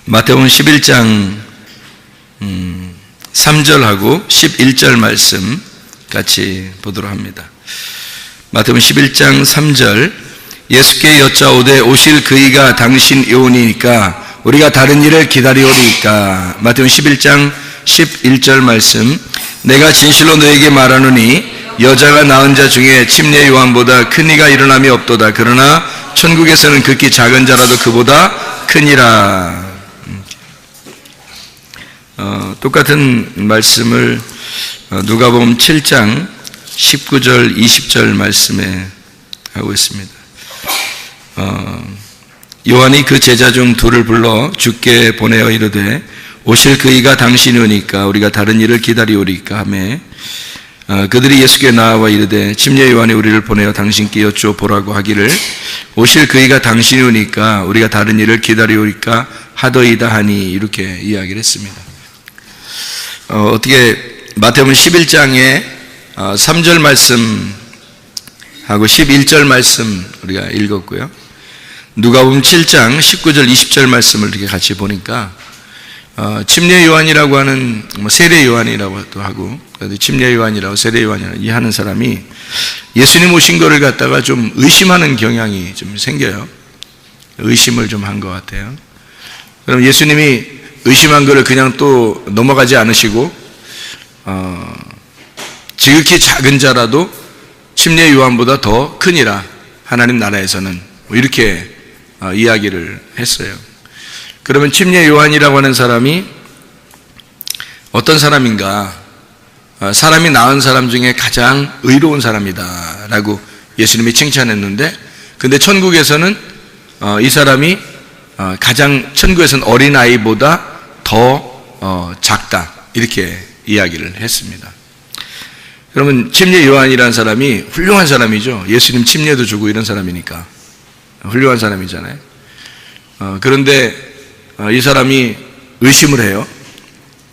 마태복음 11장 3절하고 11절 말씀 같이 보도록 합니다. 마태복음 11장 3절, 예수께 여짜오되 오실 그이가 당신 요원이니까 우리가 다른 일을 기다리오리이까. 마태복음 11장 11절 말씀, 내가 진실로 너에게 말하노니 여자가 낳은 자 중에 침례 요한보다 큰 이가 일어남이 없도다. 그러나 천국에서는 극히 작은 자라도 그보다 크니라. 똑같은 말씀을 누가복음 7장 19절 20절 말씀에 하고 있습니다. 요한이 그 제자 중 둘을 불러 주께 보내어 이르되 오실 그이가 당신이 오니까 우리가 다른 일을 기다리오리까 하매 그들이 예수께 나와 이르되 침례 요한이 우리를 보내어 당신께 여쭈어 보라고 하기를 오실 그이가 당신이 오니까 우리가 다른 일을 기다리오리까 하더이다 하니, 이렇게 이야기를 했습니다. 어떻게 마태복음 11장에 3절 말씀하고 11절 말씀 우리가 읽었고요. 누가복음 7장 19절 20절 말씀을 이렇게 같이 보니까 침례 요한이라고 하는 세례 요한이라고도 하고 침례 요한이라고 세례 요한이라고 이 하는 사람이 예수님 오신 거를 갖다가 좀 의심하는 경향이 좀 생겨요. 의심을 좀 한 것 같아요. 그럼 예수님이 의심한 거를 그냥 또 넘어가지 않으시고 지극히 작은 자라도 침례 요한보다 더 크니라 하나님 나라에서는, 이렇게 이야기를 했어요. 그러면 침례 요한이라고 하는 사람이 어떤 사람인가? 사람이 낳은 사람 중에 가장 의로운 사람이다 라고 예수님이 칭찬했는데, 근데 천국에서는 이 사람이 가장 천국에서는 어린아이보다 더 작다, 이렇게 이야기를 했습니다. 그러면 침례 요한이라는 사람이 훌륭한 사람이죠. 예수님 침례도 주고 이런 사람이니까 훌륭한 사람이잖아요. 그런데 이 사람이 의심을 해요.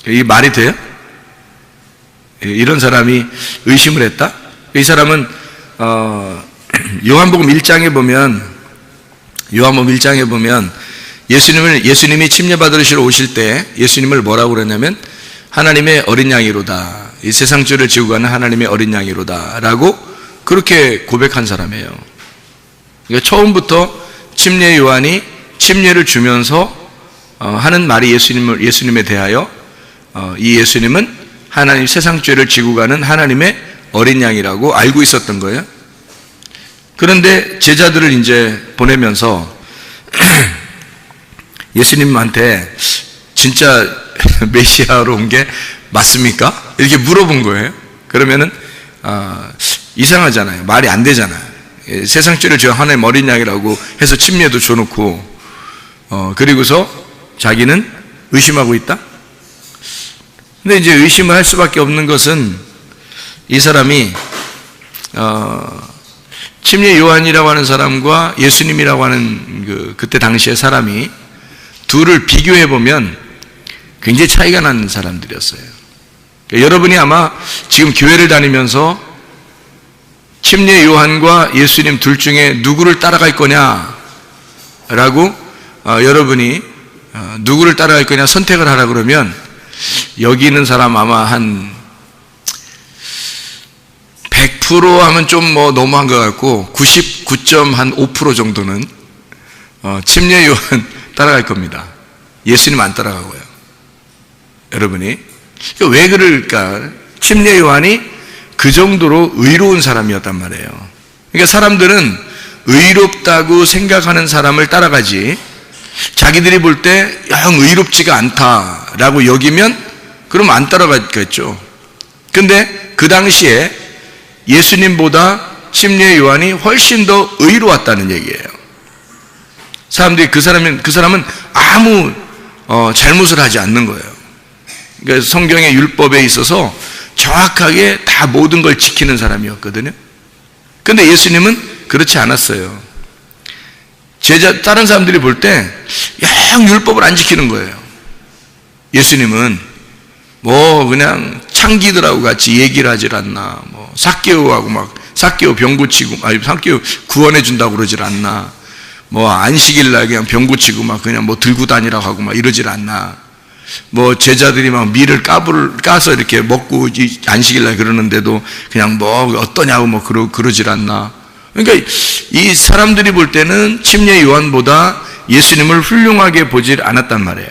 이게 말이 돼요? 이런 사람이 의심을 했다? 이 사람은 요한복음 1장에 보면 예수님이 침례 받으시러 오실 때 예수님을 뭐라고 그랬냐면 하나님의 어린 양이로다, 이 세상 죄를 지고 가는 하나님의 어린 양이로다 라고 그렇게 고백한 사람이에요. 그러니까 처음부터 침례 요한이 침례를 주면서 하는 말이 예수님에 대하여 이 예수님은 하나님 세상 죄를 지고 가는 하나님의 어린 양이라고 알고 있었던 거예요. 그런데 제자들을 이제 보내면서 예수님한테 진짜 메시아로 온 게 맞습니까? 이렇게 물어본 거예요. 그러면은 이상하잖아요. 말이 안 되잖아요. 세상 죄를 지어 하나님 어린 양이라고 해서 침례도 줘놓고 그리고서 자기는 의심하고 있다? 근데 이제 의심을 할 수밖에 없는 것은 이 사람이 침례 요한이라고 하는 사람과 예수님이라고 하는 그때 당시의 사람이 둘을 비교해 보면 굉장히 차이가 나는 사람들이었어요. 그러니까 여러분이 아마 지금 교회를 다니면서 침례 요한과 예수님 둘 중에 누구를 따라갈 거냐라고 여러분이 누구를 따라갈 거냐 선택을 하라 그러면 여기 있는 사람 아마 한 100% 하면 좀 너무한 것 같고 99.5% 정도는 침례 요한 따라갈 겁니다. 예수님 안 따라가고요. 여러분이 왜 그럴까? 침례 요한이 그 정도로 의로운 사람이었단 말이에요. 그러니까 사람들은 의롭다고 생각하는 사람을 따라가지 자기들이 볼 때 영 의롭지가 않다라고 여기면 그럼 안 따라가겠죠. 근데 그 당시에 예수님보다 침례 요한이 훨씬 더 의로웠다는 얘기예요. 사람들이 그 사람은 아무 잘못을 하지 않는 거예요. 그러니까 성경의 율법에 있어서 정확하게 다 모든 걸 지키는 사람이었거든요. 근데 예수님은 그렇지 않았어요. 다른 사람들이 볼 때 영 율법을 안 지키는 거예요. 예수님은 그냥 창기들하고 같이 얘기를 하질 않나, 삭개오하고 삭개오 병 고치고, 삭개오 구원해 준다고 그러질 않나, 뭐 안식일날 그냥 병 고치고 막 그냥 뭐 들고 다니라고 하고 막 이러질 않나. 뭐 제자들이 막 밀을 까서 이렇게 먹고 안식일날 그러는데도 그냥 뭐 어떠냐고 뭐 그러질 않나. 그러니까 이 사람들이 볼 때는 침례 요한보다 예수님을 훌륭하게 보질 않았단 말이에요.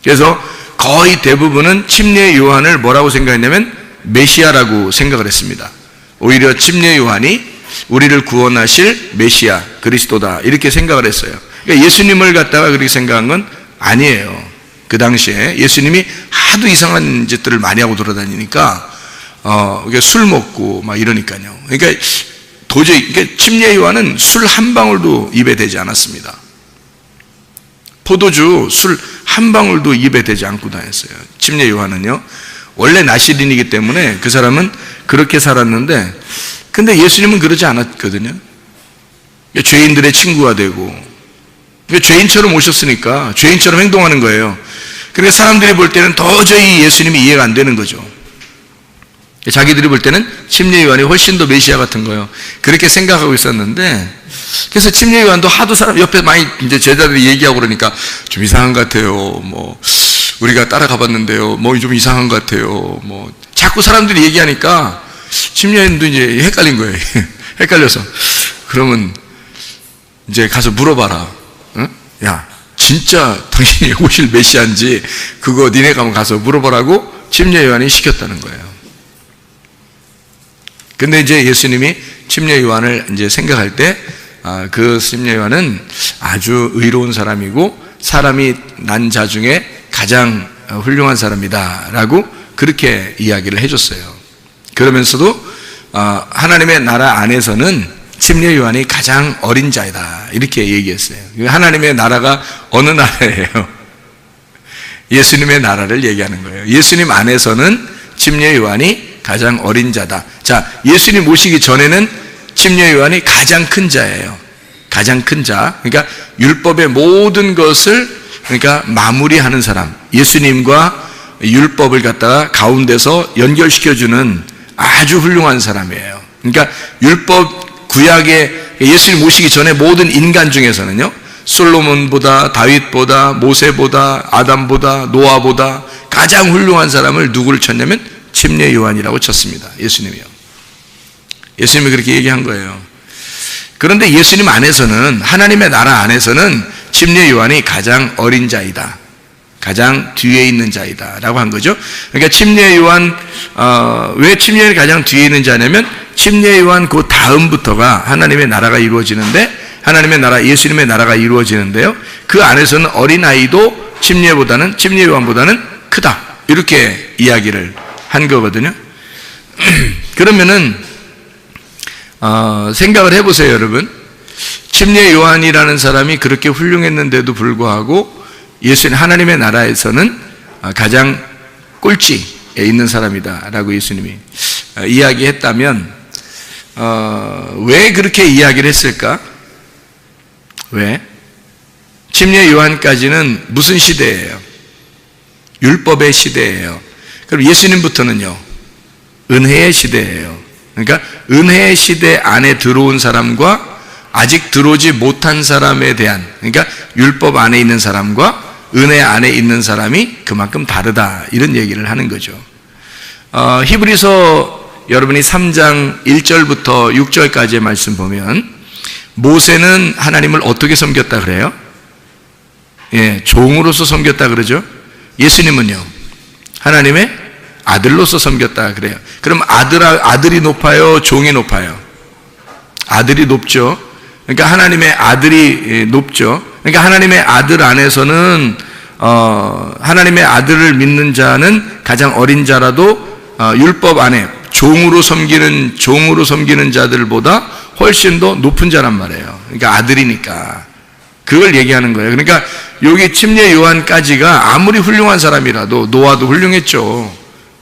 그래서 거의 대부분은 침례 요한을 뭐라고 생각했냐면 메시아라고 생각을 했습니다. 오히려 침례 요한이 우리를 구원하실 메시아, 그리스도다 이렇게 생각을 했어요. 그러니까 예수님을 갖다가 그렇게 생각한 건 아니에요. 그 당시에 예수님이 하도 이상한 짓들을 많이 하고 돌아다니니까 술 먹고 막 이러니까요. 그러니까 도저히 침례 요한은 술 한 방울도 입에 대지 않았습니다. 포도주 술 한 방울도 입에 대지 않고 다녔어요. 침례 요한은요. 원래 나시린이기 때문에 그 사람은 그렇게 살았는데, 근데 예수님은 그러지 않았거든요. 죄인들의 친구가 되고, 죄인처럼 오셨으니까 죄인처럼 행동하는 거예요. 그러니까 사람들이 볼 때는 도저히 예수님이 이해가 안 되는 거죠. 자기들이 볼 때는 침례 요한이 훨씬 더 메시아 같은 거예요. 그렇게 생각하고 있었는데, 그래서 침례 요한도 하도 사람 옆에 많이 이제 제자들이 얘기하고 그러니까 좀 이상한 것 같아요. 뭐 우리가 따라가 봤는데요. 뭐 좀 이상한 것 같아요. 뭐 자꾸 사람들이 얘기하니까 침례 요한도 이제 헷갈린 거예요. 헷갈려서 그러면 이제 가서 물어봐라. 응? 야, 진짜 당신이 오실 메시아인지 그거 니네가 가서 물어보라고 침례 요한이 시켰다는 거예요. 근데 이제 예수님이 침례 요한을 이제 생각할 때, 그 침례 요한은 아주 의로운 사람이고 사람이 난 자 중에 가장 훌륭한 사람이다라고 그렇게 이야기를 해줬어요. 그러면서도 하나님의 나라 안에서는 침례 요한이 가장 어린 자이다 이렇게 얘기했어요. 하나님의 나라가 어느 나라예요? 예수님의 나라를 얘기하는 거예요. 예수님 안에서는 침례 요한이 가장 어린 자다. 자, 예수님 오시기 전에는 침례 요한이 가장 큰 자예요. 가장 큰 자. 그러니까 율법의 모든 것을 그러니까 마무리하는 사람. 예수님과 율법을 갖다가 가운데서 연결시켜주는 아주 훌륭한 사람이에요. 그러니까 율법 구약에 예수님 오시기 전에 모든 인간 중에서는요, 솔로몬보다 다윗보다 모세보다 아담보다 노아보다 가장 훌륭한 사람을 누구를 쳤냐면 침례 요한이라고 쳤습니다. 예수님이요. 예수님이 그렇게 얘기한 거예요. 그런데 예수님 안에서는, 하나님의 나라 안에서는 침례 요한이 가장 어린 자이다. 가장 뒤에 있는 자이다 라고 한 거죠. 그러니까 침례 요한, 왜 침례 요한이 가장 뒤에 있는 자냐면 침례 요한 그 다음부터가 하나님의 나라가 이루어지는데, 하나님의 나라, 예수님의 나라가 이루어지는데요, 그 안에서는 어린아이도 침례 요한보다는 크다 이렇게 이야기를 한 거거든요. 그러면은 생각을 해보세요, 여러분. 침례 요한이라는 사람이 그렇게 훌륭했는데도 불구하고 예수님, 하나님의 나라에서는 가장 꼴찌에 있는 사람이다라고 예수님이 이야기했다면, 왜 그렇게 이야기를 했을까? 왜? 침례 요한까지는 무슨 시대예요? 율법의 시대예요. 그럼 예수님부터는요, 은혜의 시대예요. 그러니까 은혜의 시대 안에 들어온 사람과 아직 들어오지 못한 사람에 대한, 그러니까 율법 안에 있는 사람과 은혜 안에 있는 사람이 그만큼 다르다 이런 얘기를 하는 거죠. 히브리서 여러분이 3장 1절부터 6절까지의 말씀 보면 모세는 하나님을 어떻게 섬겼다 그래요? 예, 종으로서 섬겼다 그러죠. 예수님은요, 하나님의 아들로서 섬겼다 그래요. 그럼 아들이 높아요? 종이 높아요? 아들이 높죠. 그러니까 하나님의 아들이 높죠. 그러니까 하나님의 아들 안에서는 하나님의 아들을 믿는 자는 가장 어린 자라도 율법 안에 종으로 섬기는 자들보다 훨씬 더 높은 자란 말이에요. 그러니까 아들이니까 그걸 얘기하는 거예요. 그러니까 여기 침례 요한까지가 아무리 훌륭한 사람이라도, 노아도 훌륭했죠.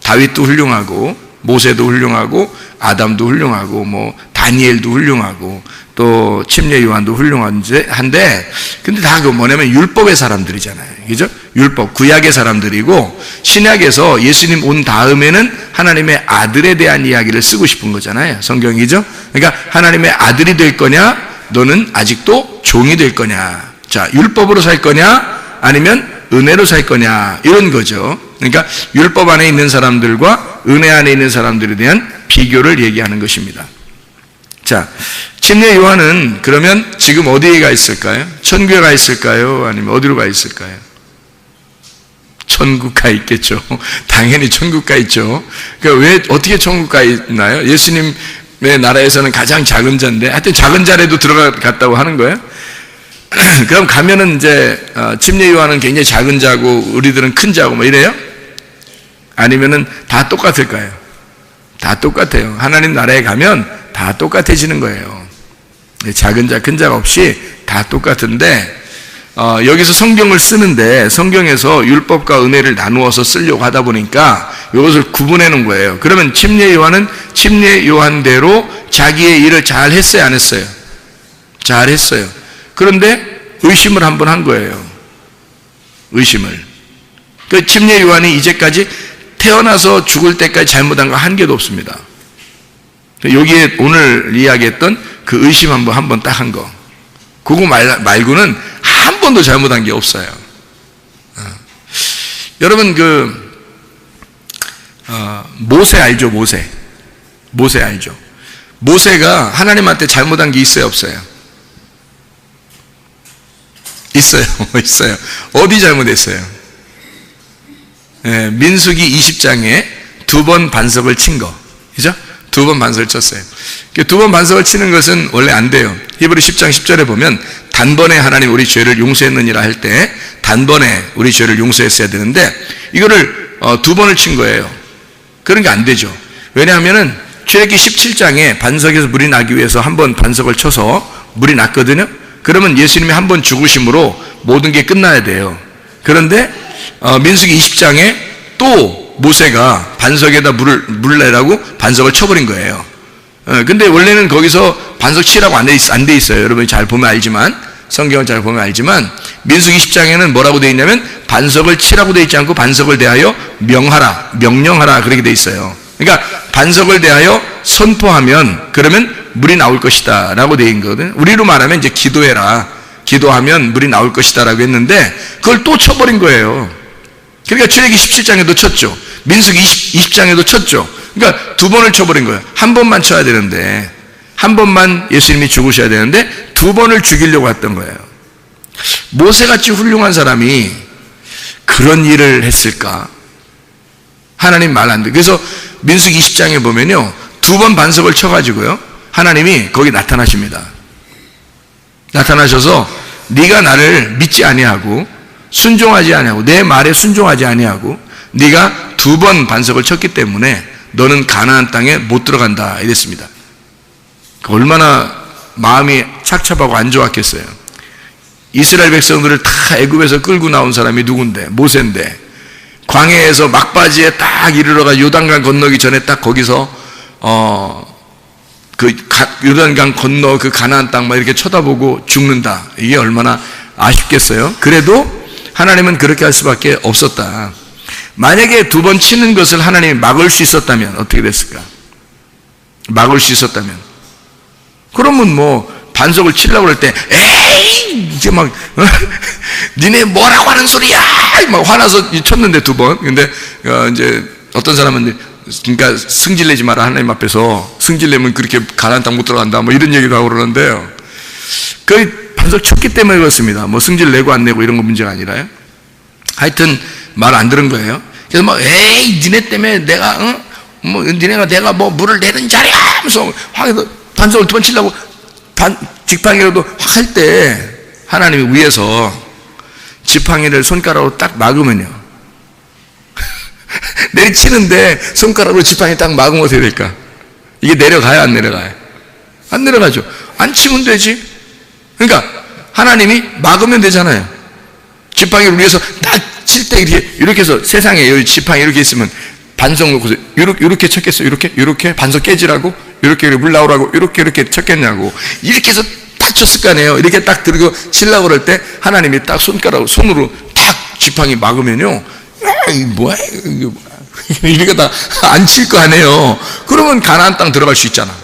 다윗도 훌륭하고 모세도 훌륭하고 아담도 훌륭하고 뭐 다니엘도 훌륭하고 또 침례 요한도 훌륭한데, 근데 다 그 뭐냐면 율법의 사람들이잖아요. 그죠? 율법, 구약의 사람들이고, 신약에서 예수님 온 다음에는 하나님의 아들에 대한 이야기를 쓰고 싶은 거잖아요. 성경이죠? 그러니까 하나님의 아들이 될 거냐? 너는 아직도 종이 될 거냐. 자, 율법으로 살 거냐 아니면 은혜로 살 거냐, 이런 거죠. 그러니까 율법 안에 있는 사람들과 은혜 안에 있는 사람들에 대한 비교를 얘기하는 것입니다. 자, 침례 요한은 그러면 지금 어디에 가 있을까요? 천국에 가 있을까요? 아니면 어디로 가 있을까요? 천국 가 있겠죠. 당연히 천국 가 있죠. 그러니까 왜, 어떻게 천국 가 있나요? 예수님의 나라에서는 가장 작은 자인데, 하여튼 작은 자라도 들어갔다고 하는 거예요. 그럼 가면은 이제 침례 요한은 굉장히 작은 자고 우리들은 큰 자고 뭐 이래요? 아니면은 다 똑같을까요? 다 똑같아요. 하나님 나라에 가면 다 똑같아지는 거예요. 작은 자, 큰 자가 없이 다 똑같은데, 여기서 성경을 쓰는데 성경에서 율법과 은혜를 나누어서 쓰려고 하다 보니까 이것을 구분해 놓은 거예요. 그러면 침례 요한은 침례 요한대로 자기의 일을 잘 했어요, 안 했어요? 잘 했어요. 그런데 의심을 한번 한 거예요. 의심을. 그 침례 요한이 이제까지 태어나서 죽을 때까지 잘못한 거 한 개도 없습니다. 여기에 오늘 이야기했던 그 의심 한번 딱 한 거. 그거 말고는 한 번도 잘못한 게 없어요. 여러분 모세 알죠? 모세 알죠? 모세가 하나님한테 잘못한 게 있어요, 없어요? 있어요. 어디 잘못했어요? 민수기 20장에 2번 반석을 친 거. 그죠? 2번 반석을 쳤어요. 2번 반석을 치는 것은 원래 안 돼요. 히브리 10장 10절에 보면 단번에 하나님 우리 죄를 용서했느니라 할 때 단번에 우리 죄를 용서했어야 되는데 이거를 2번을 친 거예요. 그런 게 안 되죠. 왜냐하면은 출애굽기 17장에 반석에서 물이 나기 위해서 한 번 반석을 쳐서 물이 났거든요. 그러면 예수님이 한 번 죽으심으로 모든 게 끝나야 돼요. 그런데 민수기 20장에 또 모세가 반석에다 물을 내라고 반석을 쳐버린 거예요. 근데 원래는 거기서 반석 치라고 안 돼 있어요. 여러분이 잘 보면 알지만, 성경을 잘 보면 알지만 민수기 20장에는 뭐라고 돼 있냐면 반석을 치라고 돼 있지 않고 반석을 대하여 명령하라 그렇게 돼 있어요. 그러니까 반석을 대하여 선포하면 그러면 물이 나올 것이다 라고 되어 있거든. 우리로 말하면 이제 기도하면 물이 나올 것이다 라고 했는데 그걸 또 쳐버린 거예요. 그러니까 출애굽기 17장에도 쳤죠. 민수기 20장에도 쳤죠. 그러니까 2번을 쳐버린 거예요. 한 번만 쳐야 되는데, 한 번만 예수님이 죽으셔야 되는데 2번을 죽이려고 했던 거예요. 모세같이 훌륭한 사람이 그런 일을 했을까? 하나님 말 안 돼. 그래서 민수기 20장에 보면요, 2번 반석을 쳐가지고요, 하나님이 거기 나타나십니다. 나타나셔서 네가 나를 믿지 아니하고 순종하지 아니하고 내 말에 순종하지 아니하고 네가 2번 반석을 쳤기 때문에 너는 가나안 땅에 못 들어간다 이랬습니다. 얼마나 마음이 착잡하고 안 좋았겠어요. 이스라엘 백성들을 다 애굽에서 끌고 나온 사람이 누군데? 모세인데 광야에서 막바지에 딱 이르러가 요단강 건너기 전에 딱 거기서 요단강 건너 그 가나안 땅 막 이렇게 쳐다보고 죽는다. 이게 얼마나 아쉽겠어요. 그래도 하나님은 그렇게 할 수밖에 없었다. 만약에 2번 치는 것을 하나님이 막을 수 있었다면 어떻게 됐을까? 막을 수 있었다면, 그러면 뭐 반석을 치려고 할 때 에이 이제 막 니네 뭐라고 하는 소리야 막 화나서 쳤는데 2번. 근데 이제 어떤 사람은 그러니까 승질내지 마라, 하나님 앞에서 승질내면 그렇게 가나안 땅 못 들어간다 뭐 이런 얘기도 하고 그러는데요, 그 반석 쳤기 때문에 그렇습니다. 뭐 승질내고 안 내고 이런 거 문제가 아니라요. 하여튼 말 안 들은 거예요. 그래서 막 에이 니네 때문에 내가 내가 뭐 물을 내는 자리야 하면서 반석을 2번 치려고 지팡이라도 확 할 때 하나님이 위에서 지팡이를 손가락으로 딱 막으면요, 내리치는데 손가락으로 지팡이 딱 막으면 어떻게 될까? 이게 내려가요, 안 내려가요? 안 내려가죠. 안 치면 되지. 그러니까 하나님이 막으면 되잖아요. 지팡이를 위해서 딱 칠 때 이렇게 해서 세상에 여기 지팡이 이렇게 있으면 반석 놓고서 이렇게 쳤겠어요? 이렇게 반석 깨지라고? 이렇게 물 나오라고? 이렇게 쳤겠냐고. 이렇게 해서 딱 쳤을 거 아니에요. 이렇게 딱 들고 치려고 그럴 때 하나님이 딱 손으로 딱 지팡이 막으면요, 뭐야 이렇게 다 안 칠 거 아니에요. 그러면 가나안 땅 들어갈 수 있잖아,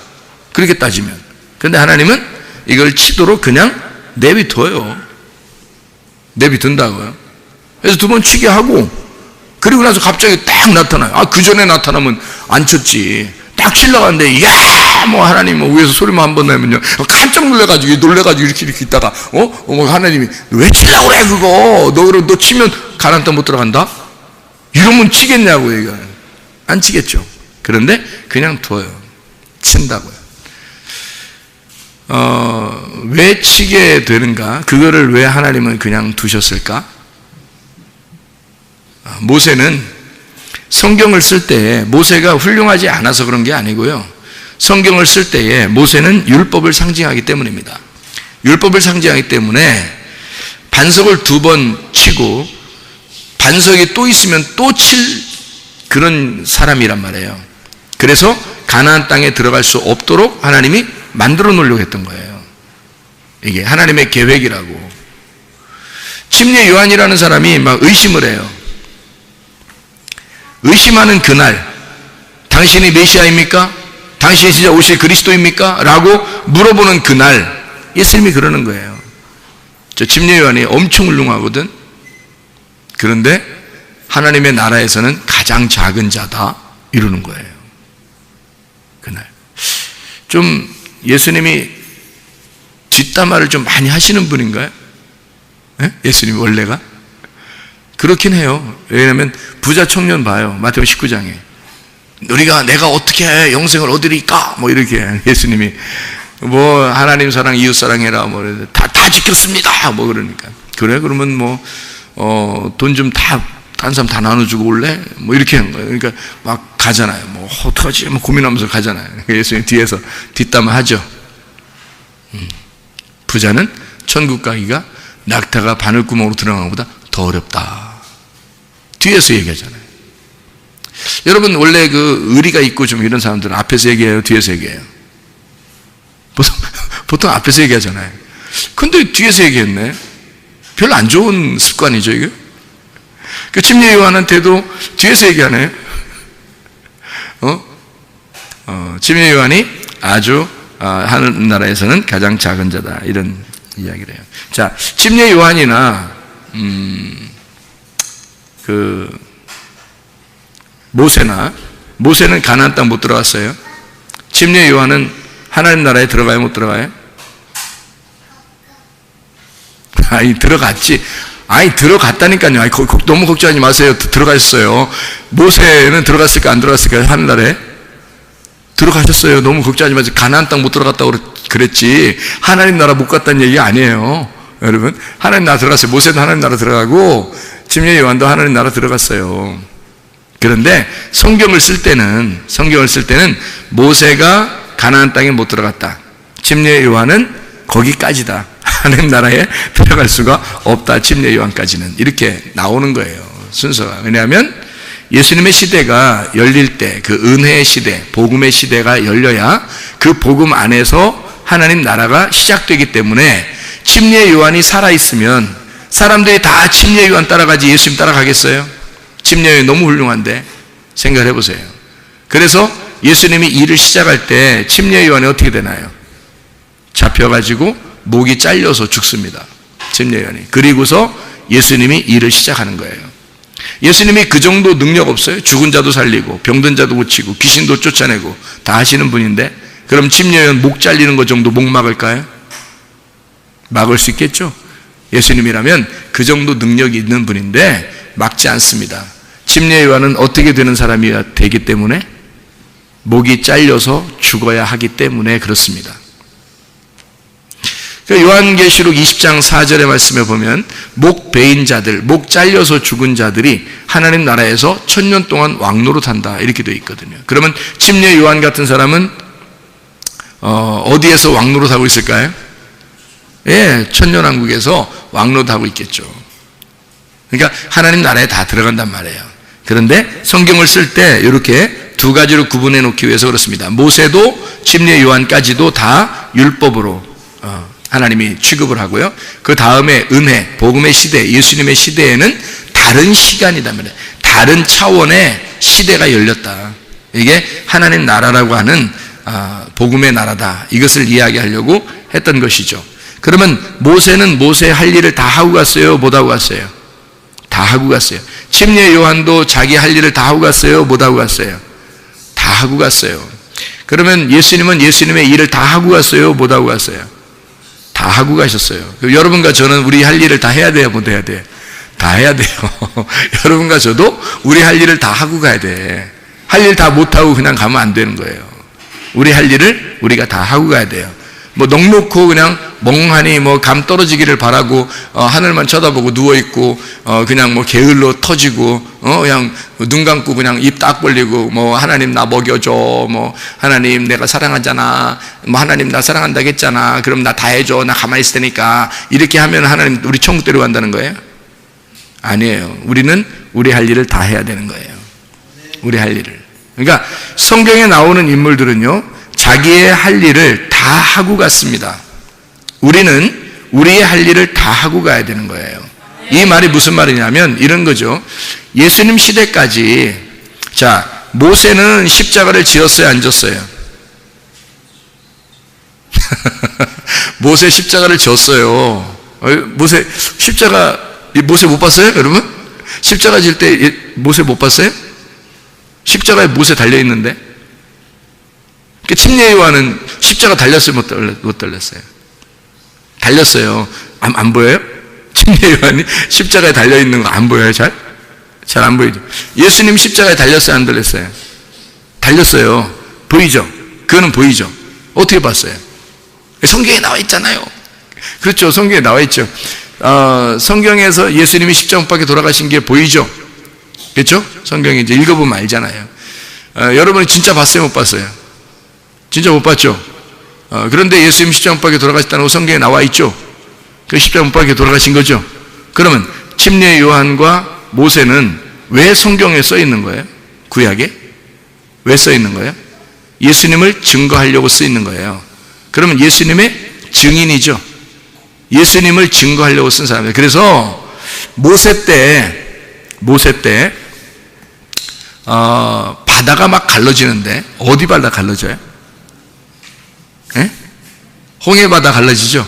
그렇게 따지면. 그런데 하나님은 이걸 치도록 그냥 내비둬요. 내비둔다고요. 그래서 2번 치게 하고, 그리고 나서 갑자기 딱 나타나요. 그 전에 나타나면 안 쳤지. 딱 치려고 하는데, 야! 뭐 하나님 뭐 위에서 소리만 한 번 내면요. 깜짝 놀래가지고 이렇게 있다가, 하나님이, 왜 치려고 그래, 그거? 너 치면 가나안 땅 못 들어간다? 이러면 치겠냐고, 얘가. 안 치겠죠. 그런데 그냥 둬요. 친다고요. 왜 치게 되는가? 그거를 왜 하나님은 그냥 두셨을까? 모세는 성경을 쓸 때에 모세가 훌륭하지 않아서 그런 게 아니고요. 성경을 쓸 때에 모세는 율법을 상징하기 때문입니다. 율법을 상징하기 때문에 반석을 2번 치고 반석이 또 있으면 또 칠 그런 사람이란 말이에요. 그래서 가나안 땅에 들어갈 수 없도록 하나님이 만들어 놓으려고 했던 거예요. 이게 하나님의 계획이라고. 침례 요한이라는 사람이 막 의심을 해요. 의심하는 그날, 당신이 메시아입니까? 당신이 진짜 오실 그리스도입니까? 라고 물어보는 그날, 예수님이 그러는 거예요. 저 침례 요한이 엄청 훌륭하거든. 그런데 하나님의 나라에서는 가장 작은 자다, 이러는 거예요. 그날. 좀 예수님이 뒷담화를 좀 많이 하시는 분인가요? 네? 예수님이 원래가? 그렇긴 해요. 왜냐하면 부자 청년 봐요. 마태복음 19장에. 내가 어떻게 영생을 얻으리까? 뭐 이렇게 예수님이 뭐 하나님 사랑, 이웃 사랑해라. 뭐 다 지켰습니다. 뭐 그러니까. 그래? 그러면 뭐 돈 좀 다른 사람 다 나눠주고 올래? 뭐 이렇게 하는 거예요. 그러니까 막 가잖아요. 뭐 어떡하지? 뭐 고민하면서 가잖아요. 예수님 뒤에서 뒷담화 하죠. 부자는 천국 가기가 낙타가 바늘구멍으로 들어가는 것보다 더 어렵다. 뒤에서 얘기하잖아요. 여러분 원래 그 의리가 있고 좀 이런 사람들은 앞에서 얘기해요, 뒤에서 얘기해요? 보통 앞에서 얘기하잖아요. 근데 뒤에서 얘기했네. 별로 안 좋은 습관이죠, 이게. 그 침례 요한한테도 뒤에서 얘기하네. 침례 요한이 아주 하늘나라에서는 가장 작은 자다, 이런 이야기를 해요. 자, 침례 요한이나 모세는 가나안 땅 못 들어갔어요. 침례 요한은 하나님 나라에 들어가요, 못 들어가요? 들어갔지. 들어갔다니까요. 너무 걱정하지 마세요. 들어갔어요. 모세는 들어갔을까, 안 들어갔을까요? 하늘나라에? 들어가셨어요. 너무 걱정하지 마세요. 가나안 땅 못 들어갔다고 그랬지. 하나님 나라 못 갔다는 얘기 아니에요. 여러분, 하나님 나라 들어갔어요. 모세도 하나님 나라 들어가고, 침례 요한도 하나님 나라 들어갔어요. 그런데 성경을 쓸 때는 모세가 가나안 땅에 못 들어갔다. 침례 요한은 거기까지다. 하나님 나라에 들어갈 수가 없다. 침례 요한까지는. 이렇게 나오는 거예요. 순서가. 왜냐하면 예수님의 시대가 열릴 때, 그 은혜의 시대, 복음의 시대가 열려야 그 복음 안에서 하나님 나라가 시작되기 때문에 침례 요한이 살아있으면 사람들이 다 침례 요한 따라가지 예수님 따라가겠어요? 침례 요한이 너무 훌륭한데 생각을 해보세요. 그래서 예수님이 일을 시작할 때 침례 요한이 어떻게 되나요? 잡혀가지고 목이 잘려서 죽습니다. 침례 요한이. 그리고서 예수님이 일을 시작하는 거예요. 예수님이 그 정도 능력 없어요? 죽은 자도 살리고 병든 자도 고치고 귀신도 쫓아내고 다 하시는 분인데, 그럼 침례 요한 목 잘리는 것 정도 목 막을까요? 막을 수 있겠죠? 예수님이라면 그 정도 능력이 있는 분인데 막지 않습니다. 침례 요한은 어떻게 되는 사람이 되기 때문에? 목이 잘려서 죽어야 하기 때문에 그렇습니다. 요한계시록 20장 4절의 말씀에 보면 목 베인 자들, 목 잘려서 죽은 자들이 하나님 나라에서 1000년 동안 왕노릇한다, 이렇게 되어 있거든요. 그러면 침례 요한 같은 사람은 어디에서 왕노릇하고 있을까요? 예, 천년왕국에서 왕노릇하고 있겠죠. 그러니까 하나님 나라에 다 들어간단 말이에요. 그런데 성경을 쓸 때 이렇게 두 가지로 구분해 놓기 위해서 그렇습니다. 모세도 침례 요한까지도 다 율법으로 하나님이 취급을 하고요. 그 다음에 은혜, 복음의 시대, 예수님의 시대에는 다른 시간이다 말이에요. 다른 차원의 시대가 열렸다. 이게 하나님 나라라고 하는 복음의 나라다. 이것을 이야기하려고 했던 것이죠. 그러면 모세는 모세의 할 일을 다 하고 갔어요? 못 하고 갔어요? 다 하고 갔어요. 침례 요한도 자기 할 일을 다 하고 갔어요? 못 하고 갔어요? 다 하고 갔어요. 그러면 예수님은 예수님의 일을 다 하고 갔어요? 못 하고 갔어요? 다 하고 가셨어요. 여러분과 저는 우리 할 일을 다 해야 돼요? 못 해야 돼요? 다 해야 돼요. 여러분과 저도 우리 할 일을 다 하고 가야 돼. 할 일 다 못하고 그냥 가면 안 되는 거예요. 우리 할 일을 우리가 다 하고 가야 돼요. 뭐 넉놓고 그냥 멍하니 뭐 감 떨어지기를 바라고 하늘만 쳐다보고 누워있고 그냥 뭐 게을러 터지고 그냥 눈 감고 그냥 입 딱 벌리고 뭐 하나님 나 먹여줘, 뭐 하나님 내가 사랑하잖아, 뭐 하나님 나 사랑한다겠잖아, 그럼 나 다 해줘, 나 가만히 있을 테니까, 이렇게 하면 하나님 우리 천국 데려간다는 거예요? 아니에요. 우리는 우리 할 일을 다 해야 되는 거예요. 우리 할 일을. 그러니까 성경에 나오는 인물들은요, 자기의 할 일을 다 하고 갔습니다. 우리는 우리의 할 일을 다 하고 가야 되는 거예요. 이 말이 무슨 말이냐면 이런 거죠. 예수님 시대까지, 자, 모세는 십자가를 지었어요, 안 졌어요? 모세 십자가를 졌어요. 모세 십자가, 모세 못 봤어요, 여러분? 십자가 질 때 모세 못 봤어요? 십자가에 모세 달려있는데? 침례 요한은 십자가 달렸어요, 못 달렸어요? 달렸어요. 안 보여요? 침례 요한이 십자가에 달려있는 거 안 보여요, 잘? 잘 안 보이죠? 예수님 십자가에 달렸어요, 안 달렸어요? 달렸어요. 보이죠? 그거는 보이죠? 어떻게 봤어요? 성경에 나와 있잖아요. 그렇죠, 성경에 나와 있죠. 성경에서 예수님이 십자가 못 박혀 돌아가신 게 보이죠? 그렇죠? 성경에 이제 읽어보면 알잖아요. 여러분이 진짜 봤어요, 못 봤어요? 진짜 못 봤죠? 그런데 예수님 십자가 못 박혀 돌아가셨다는 거 성경에 나와 있죠? 그 십자가 못 박혀 돌아가신 거죠? 그러면 침례 요한과 모세는 왜 성경에 써 있는 거예요? 구약에? 왜 써 있는 거예요? 예수님을 증거하려고 써 있는 거예요. 그러면 예수님의 증인이죠. 예수님을 증거하려고 쓴 사람이에요. 그래서 모세 때 바다가 막 갈라지는데, 어디 바다 갈라져요? 예? 홍해바다 갈라지죠?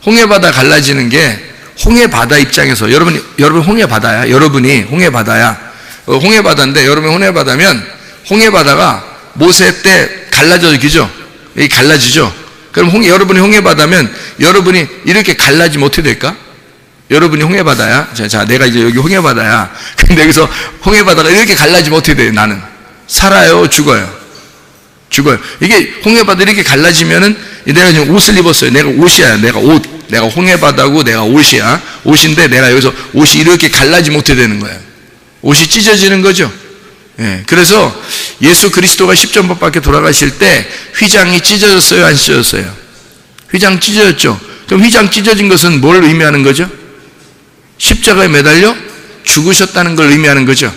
홍해바다 갈라지는 게, 홍해바다 입장에서, 여러분 홍해바다야. 여러분이 홍해바다야. 홍해바다인데, 여러분이 홍해바다면, 홍해바다가 모세 때 갈라져지죠? 여기 갈라지죠? 그럼 여러분이 홍해바다면, 여러분이 이렇게 갈라지면 어떻게 될까? 여러분이 홍해바다야. 자, 내가 이제 여기 홍해바다야. 근데 여기서 홍해바다가 이렇게 갈라지면 어떻게 돼요? 나는 살아요, 죽어요? 죽어요. 이게 홍해바다 이렇게 갈라지면은, 내가 지금 옷을 입었어요. 내가 옷이야. 내가 홍해바다고 내가 옷이야. 옷인데 내가 여기서 옷이 이렇게 갈라지면 어떻게 되는 거예요? 옷이 찢어지는 거죠. 예. 그래서 예수 그리스도가 십자가 못 박혀 돌아가실 때 휘장이 찢어졌어요, 안 찢어졌어요? 휘장 찢어졌죠. 그럼 휘장 찢어진 것은 뭘 의미하는 거죠? 십자가에 매달려 죽으셨다는 걸 의미하는 거죠.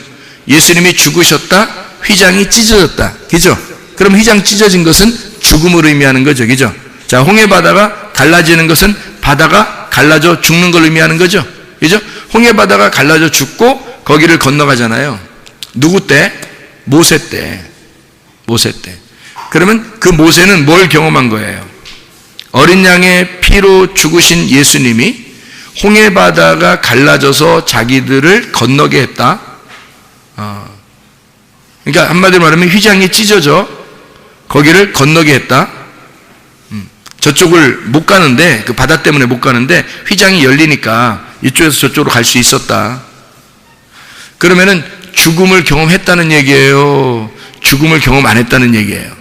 예수님이 죽으셨다, 휘장이 찢어졌다. 그죠? 그럼 휘장 찢어진 것은 죽음을 의미하는 거죠. 그죠? 자, 홍해바다가 갈라지는 것은 바다가 갈라져 죽는 걸 의미하는 거죠. 그죠? 홍해바다가 갈라져 죽고 거기를 건너가잖아요. 누구 때? 모세 때. 모세 때. 그러면 그 모세는 뭘 경험한 거예요? 어린 양의 피로 죽으신 예수님이 홍해바다가 갈라져서 자기들을 건너게 했다. 그러니까 한마디로 말하면 휘장이 찢어져 거기를 건너게 했다. 저쪽을 못 가는데, 그 바다 때문에 못 가는데 휘장이 열리니까 이쪽에서 저쪽으로 갈 수 있었다. 그러면은 죽음을 경험했다는 얘기예요? 죽음을 경험 안 했다는 얘기예요?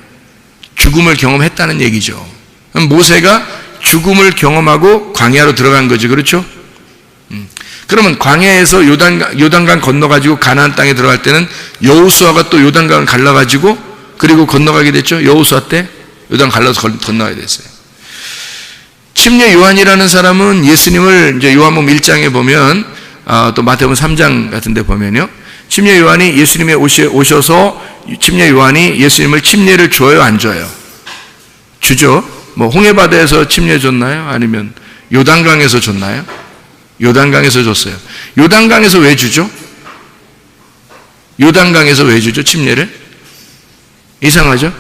죽음을 경험했다는 얘기죠. 그럼 모세가 죽음을 경험하고 광야로 들어간 거죠. 그렇죠? 그러면 광야에서 요단강 건너가지고 가나안 땅에 들어갈 때는 여호수아가 또 요단강을 갈라가지고 그리고 건너가게 됐죠. 여호수아 때 요단 갈라서 건너가게 됐어요. 침례 요한이라는 사람은 예수님을 이제 요한복음 1장에 보면 또 마태복음 3장 같은 데 보면요. 침례 요한이 예수님이 오셔서 침례 요한이 예수님을 침례를 줘요, 안 줘요? 주죠. 뭐 홍해바다에서 침례 줬나요? 아니면 요단강에서 줬나요? 요단강에서 줬어요. 요단강에서 왜 주죠? 요단강에서 왜 주죠, 침례를? 이상하죠?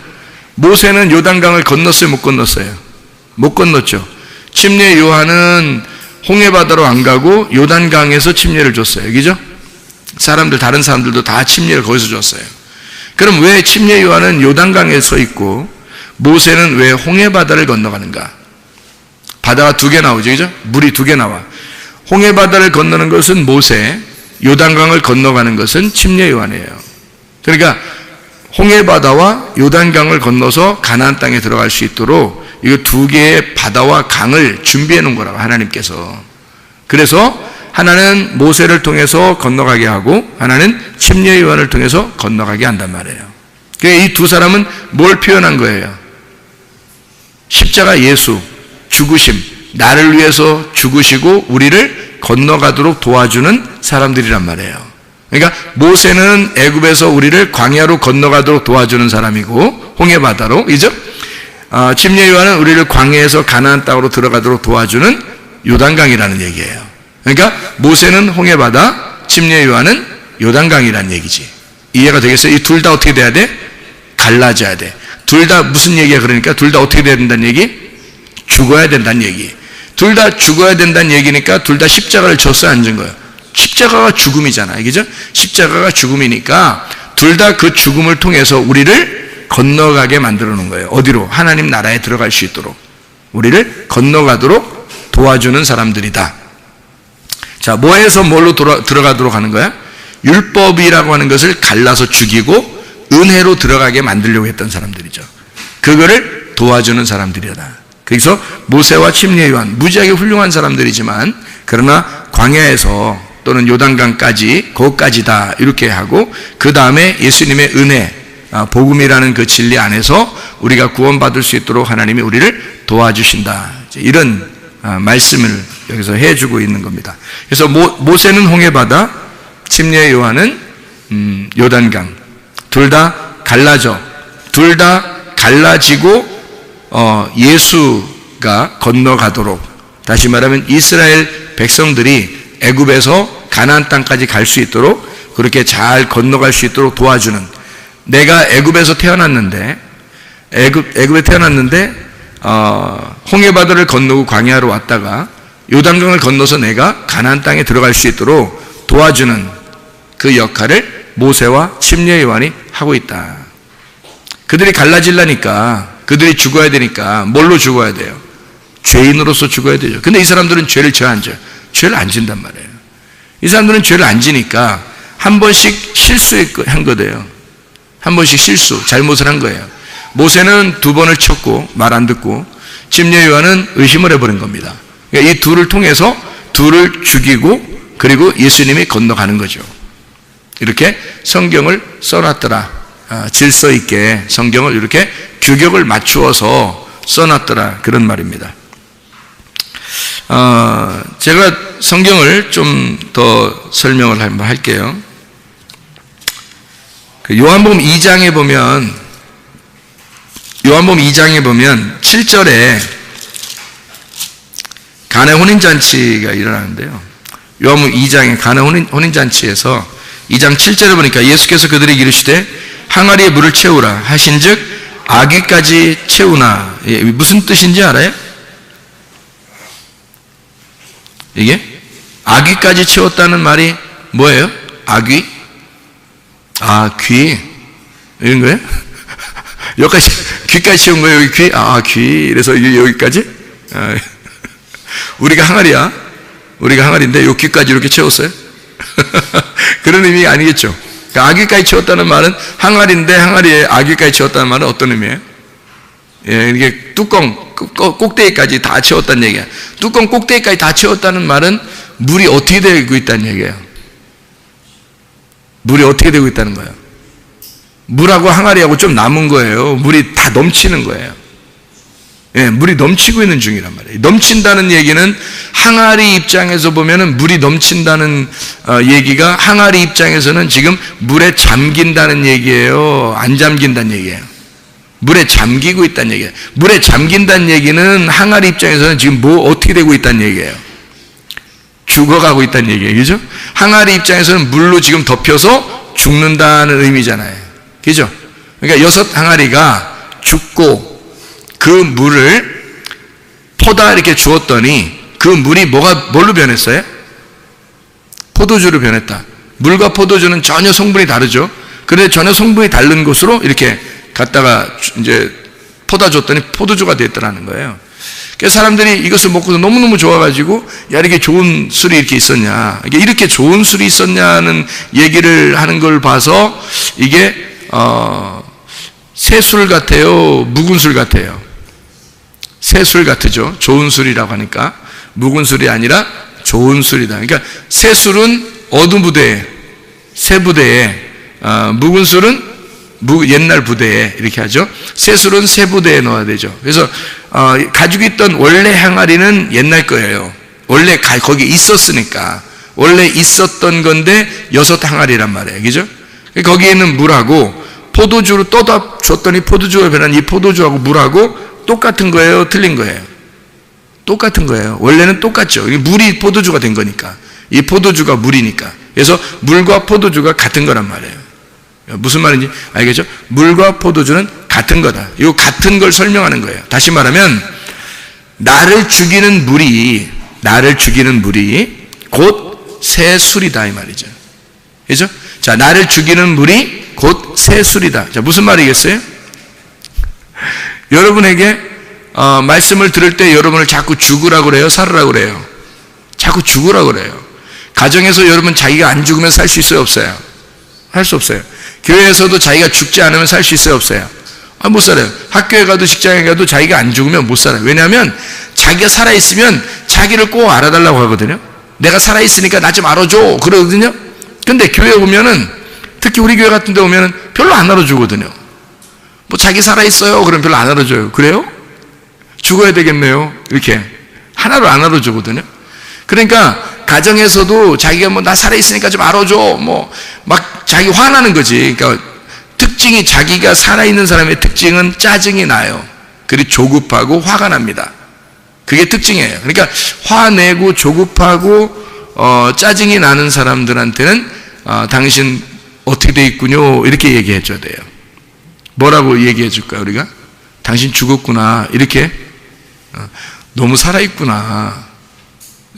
모세는 요단강을 건넜어요, 못 건넜어요? 못 건넜죠. 침례 요한은 홍해바다로 안 가고 요단강에서 침례를 줬어요. 그죠? 다른 사람들도 다 침례를 거기서 줬어요. 그럼 왜 침례 요한은 요단강에 서 있고 모세는 왜 홍해바다를 건너가는가? 바다가 두 개 나오죠. 그죠? 물이 두 개 나와. 홍해바다를 건너는 것은 모세, 요단강을 건너가는 것은 침례 요한이에요. 그러니까 홍해바다와 요단강을 건너서 가나안 땅에 들어갈 수 있도록 이 두 개의 바다와 강을 준비해 놓은 거라고, 하나님께서. 그래서 하나는 모세를 통해서 건너가게 하고 하나는 침례 요한을 통해서 건너가게 한단 말이에요. 그러니까 이 두 사람은 뭘 표현한 거예요? 십자가 예수, 죽으심, 나를 위해서 죽으시고 우리를 건너가도록 도와주는 사람들이란 말이에요. 그러니까 모세는 애굽에서 우리를 광야로 건너가도록 도와주는 사람이고 홍해바다로, 그죠? 침례 요한은 우리를 광야에서 가나안 땅으로 들어가도록 도와주는 요단강이라는 얘기예요. 그러니까 모세는 홍해바다, 침례 요한은 요단강이라는 얘기지. 이해가 되겠어요? 이 둘 다 어떻게 돼야 돼? 갈라져야 돼. 둘 다 무슨 얘기야? 그러니까 둘 다 어떻게 돼야 된다는 얘기? 죽어야 된다는 얘기. 둘 다 죽어야 된다는 얘기니까 둘 다 십자가를 졌어, 안 진 거예요? 십자가가 죽음이잖아요. 그죠? 십자가가 죽음이니까 둘 다 그 죽음을 통해서 우리를 건너가게 만들어 놓은 거예요. 어디로? 하나님 나라에 들어갈 수 있도록. 우리를 건너가도록 도와주는 사람들이다. 자, 뭐해서 뭘로 들어가도록 하는 거야? 율법이라고 하는 것을 갈라서 죽이고 은혜로 들어가게 만들려고 했던 사람들이죠. 그거를 도와주는 사람들이다. 그래서 모세와 침례 요한, 무지하게 훌륭한 사람들이지만 그러나 광야에서 또는 요단강까지, 거기까지다 이렇게 하고 그 다음에 예수님의 은혜, 복음이라는 그 진리 안에서 우리가 구원받을 수 있도록 하나님이 우리를 도와주신다. 이런 말씀을 여기서 해주고 있는 겁니다. 그래서 모세는 홍해바다, 침례 요한은 요단강. 둘 다 갈라져. 둘 다 갈라지고 예수가 건너가도록, 다시 말하면 이스라엘 백성들이 애굽에서 가나안 땅까지 갈 수 있도록 그렇게 잘 건너갈 수 있도록 도와주는, 내가 애굽에서 태어났는데 애굽에 태어났는데 홍해바다를 건너고 광야로 왔다가 요단강을 건너서 내가 가나안 땅에 들어갈 수 있도록 도와주는 그 역할을 모세와 침례 요한이 하고 있다. 그들이 갈라지려니까, 그들이 죽어야 되니까 뭘로 죽어야 돼요? 죄인으로서 죽어야 되죠. 근데 이 사람들은 죄를 져 안 져요? 죄를 안 진단 말이에요. 이 사람들은 죄를 안 지니까 한 번씩 실수한 거예요. 한 번씩 잘못을 한 거예요. 모세는 2번을 쳤고 말 안 듣고, 침례 요한은 의심을 해버린 겁니다. 그러니까 이 둘을 통해서 둘을 죽이고 그리고 예수님이 건너가는 거죠. 이렇게 성경을 써놨더라. 질서 있게 성경을 이렇게 규격을 맞추어서 써놨더라, 그런 말입니다. 제가 성경을 좀 더 설명을 한번 할게요. 요한복음 2장에 보면 7절에 가나 혼인잔치가 일어나는데요. 요한복음 2장에 가나 혼인잔치에서 2장 7절에 보니까 예수께서 그들에게 이르시되 항아리에 물을 채우라 하신즉 아귀까지 채우나. 무슨 뜻인지 알아요? 이게 아귀까지 채웠다는 말이 뭐예요? 아귀? 귀 이런 거예요? 여기까지, 귀까지 채운 거예요? 여기 귀? 귀. 그래서 여기까지? 우리가 항아리인데 요 귀까지 이렇게 채웠어요? 그런 의미가 아니겠죠. 그러니까 아귀까지 채웠다는 말은 항아리인데 항아리에 아귀까지 채웠다는 말은 어떤 의미예요? 이게 뚜껑 꼭대기까지 다 채웠다는 얘기야. 뚜껑 꼭대기까지 다 채웠다는 말은 물이 어떻게 되고 있다는 얘기예요. 물이 어떻게 되고 있다는 거예요? 물하고 항아리하고 좀 남은 거예요. 물이 다 넘치는 거예요. 물이 넘치고 있는 중이란 말이에요. 넘친다는 얘기는 항아리 입장에서 보면은 물이 넘친다는 얘기가, 항아리 입장에서는 지금 물에 잠긴다는 얘기예요. 안 잠긴다는 얘기예요. 물에 잠기고 있다는 얘기예요. 물에 잠긴다는 얘기는 항아리 입장에서는 지금 어떻게 되고 있다는 얘기예요? 죽어가고 있다는 얘기예요. 그죠? 항아리 입장에서는 물로 지금 덮여서 죽는다는 의미잖아요. 그죠? 그러니까 6 항아리가 죽고 그 물을 포다 이렇게 주었더니 그 물이 뭘로 변했어요? 포도주로 변했다. 물과 포도주는 전혀 성분이 다르죠. 그런데 전혀 성분이 다른 곳으로 이렇게 갖다가 이제 포다 줬더니 포도주가 됐더라는 거예요. 그래서 사람들이 이것을 먹고서 너무너무 좋아가지고, 야, 이렇게 좋은 술이 이렇게 있었냐, 이렇게 좋은 술이 있었냐는 얘기를 하는 걸 봐서 이게 새술 같아요, 묵은 술 같아요? 새술 같으죠. 좋은 술이라고 하니까. 묵은 술이 아니라 좋은 술이다. 그러니까 새술은 어느 부대에, 새 부대에, 묵은 술은 옛날 부대에 이렇게 하죠. 새술은 새 부대에 넣어야 되죠. 그래서 가지고 있던 원래 항아리는 옛날 거예요. 원래 거기 있었으니까. 원래 있었던 건데 6 항아리란 말이에요. 그죠? 거기에 있는 물하고 포도주로 떠다 줬더니 포도주가 변한 이 포도주하고 물하고 똑같은 거예요? 틀린 거예요? 똑같은 거예요. 원래는 똑같죠. 물이 포도주가 된 거니까. 이 포도주가 물이니까. 그래서 물과 포도주가 같은 거란 말이에요. 무슨 말인지 알겠죠? 물과 포도주는 같은 거다. 이 같은 걸 설명하는 거예요. 다시 말하면 나를 죽이는 물이 곧 새 술이다 이 말이죠. 그렇죠? 자, 나를 죽이는 물이 곧 새 술이다. 자, 무슨 말이겠어요? 여러분에게 말씀을 들을 때 여러분을 자꾸 죽으라고 그래요? 살으라고 그래요? 자꾸 죽으라고 그래요. 가정에서 여러분 자기가 안 죽으면 살 수 있어요? 없어요? 할 수 없어요. 교회에서도 자기가 죽지 않으면 살 수 있어요? 없어요? 못 살아요. 학교에 가도 직장에 가도 자기가 안 죽으면 못 살아요. 왜냐하면 자기가 살아있으면 자기를 꼭 알아달라고 하거든요. 내가 살아있으니까 나 좀 알아줘 그러거든요. 근데 교회 오면은, 특히 우리 교회 같은 데 오면은 별로 안 알아주거든요. 뭐 자기 살아있어요 그러면 별로 안 알아줘요. 그래요? 죽어야 되겠네요. 이렇게 하나로 안 알아주거든요. 그러니까 가정에서도 자기가 뭐 나 살아있으니까 좀 알아줘 뭐 막 자기 화나는 거지. 그러니까 특징이, 자기가 살아있는 사람의 특징은 짜증이 나요. 그리고 조급하고 화가 납니다. 그게 특징이에요. 그러니까 화내고 조급하고 짜증이 나는 사람들한테는 당신 어떻게 돼 있군요 이렇게 얘기해 줘야 돼요. 뭐라고 얘기해 줄까요? 우리가 당신 죽었구나, 이렇게 너무 살아있구나,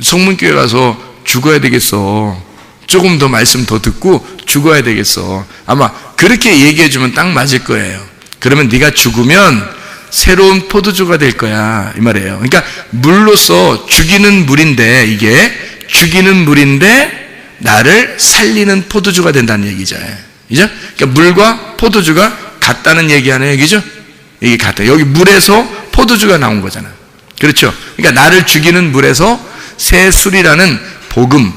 성문교회 가서 죽어야 되겠어, 조금 더 말씀 더 듣고 죽어야 되겠어, 아마 그렇게 얘기해 주면 딱 맞을 거예요. 그러면 네가 죽으면 새로운 포도주가 될 거야 이 말이에요. 그러니까 물로서 죽이는 물인데, 이게 죽이는 물인데 나를 살리는 포도주가 된다는 얘기죠. 그죠? 그러니까 물과 포도주가 같다는 얘기 하는 얘기죠. 이게 같아요. 여기 물에서 포도주가 나온 거잖아. 그렇죠? 그러니까 나를 죽이는 물에서 새 술이라는 복음,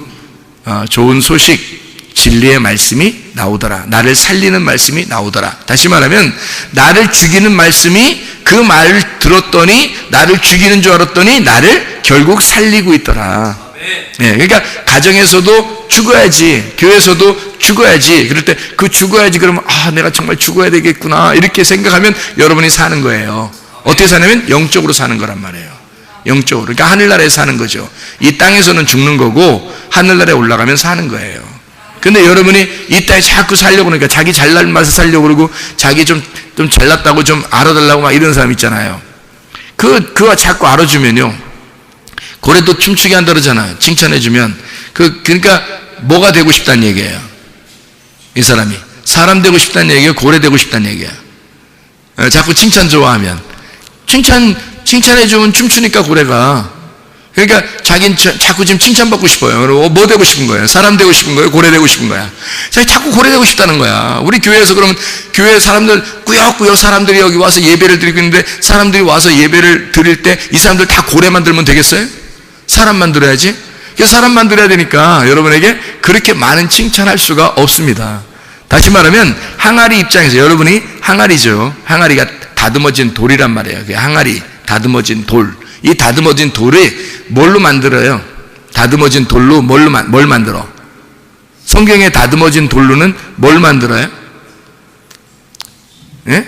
좋은 소식, 진리의 말씀이 나오더라. 나를 살리는 말씀이 나오더라. 다시 말하면 나를 죽이는 말씀이 그 말을 들었더니 나를 죽이는 줄 알았더니 나를 결국 살리고 있더라. 네, 그러니까 가정에서도 죽어야지, 교회에서도 죽어야지. 그럴 때 그 죽어야지 그러면 내가 정말 죽어야 되겠구나 이렇게 생각하면 여러분이 사는 거예요. 어떻게 사냐면 영적으로 사는 거란 말이에요. 영적으로. 그러니까 하늘나라에 사는 거죠. 이 땅에서는 죽는 거고 하늘나라에 올라가면 사는 거예요. 근데 여러분이 이 땅에 자꾸 살려고 그러니까 자기 잘난 맛을 살려고 그러고 자기 좀 잘났다고 좀 알아달라고 막 이런 사람 있잖아요. 그거 자꾸 알아주면요, 고래도 춤추게 한다 그러잖아요. 칭찬해주면. 그러니까 뭐가 되고 싶다는 얘기예요. 이 사람이 사람 되고 싶다는 얘기예요? 고래 되고 싶다는 얘기예요? 자꾸 칭찬 좋아하면, 칭찬해주면 춤추니까 고래가. 그러니까 자기는 자꾸 지금 칭찬받고 싶어요. 그리고 뭐 되고 싶은 거예요? 사람 되고 싶은 거예요? 고래 되고 싶은 거야? 자꾸 고래 되고 싶다는 거야. 우리 교회에서 그러면 교회 사람들 꾸역꾸역 사람들이 여기 와서 예배를 드리고 있는데, 사람들이 와서 예배를 드릴 때 이 사람들 다 고래 만들면 되겠어요? 사람 만들어야지. 그래서 사람 만들어야 되니까 여러분에게 그렇게 많은 칭찬할 수가 없습니다. 다시 말하면 항아리 입장에서, 여러분이 항아리죠. 항아리가 다듬어진 돌이란 말이에요. 그 항아리, 다듬어진 돌. 이 다듬어진 돌이 뭘로 만들어요? 다듬어진 돌로 뭘 만들어? 성경에 다듬어진 돌로는 뭘 만들어요? 예?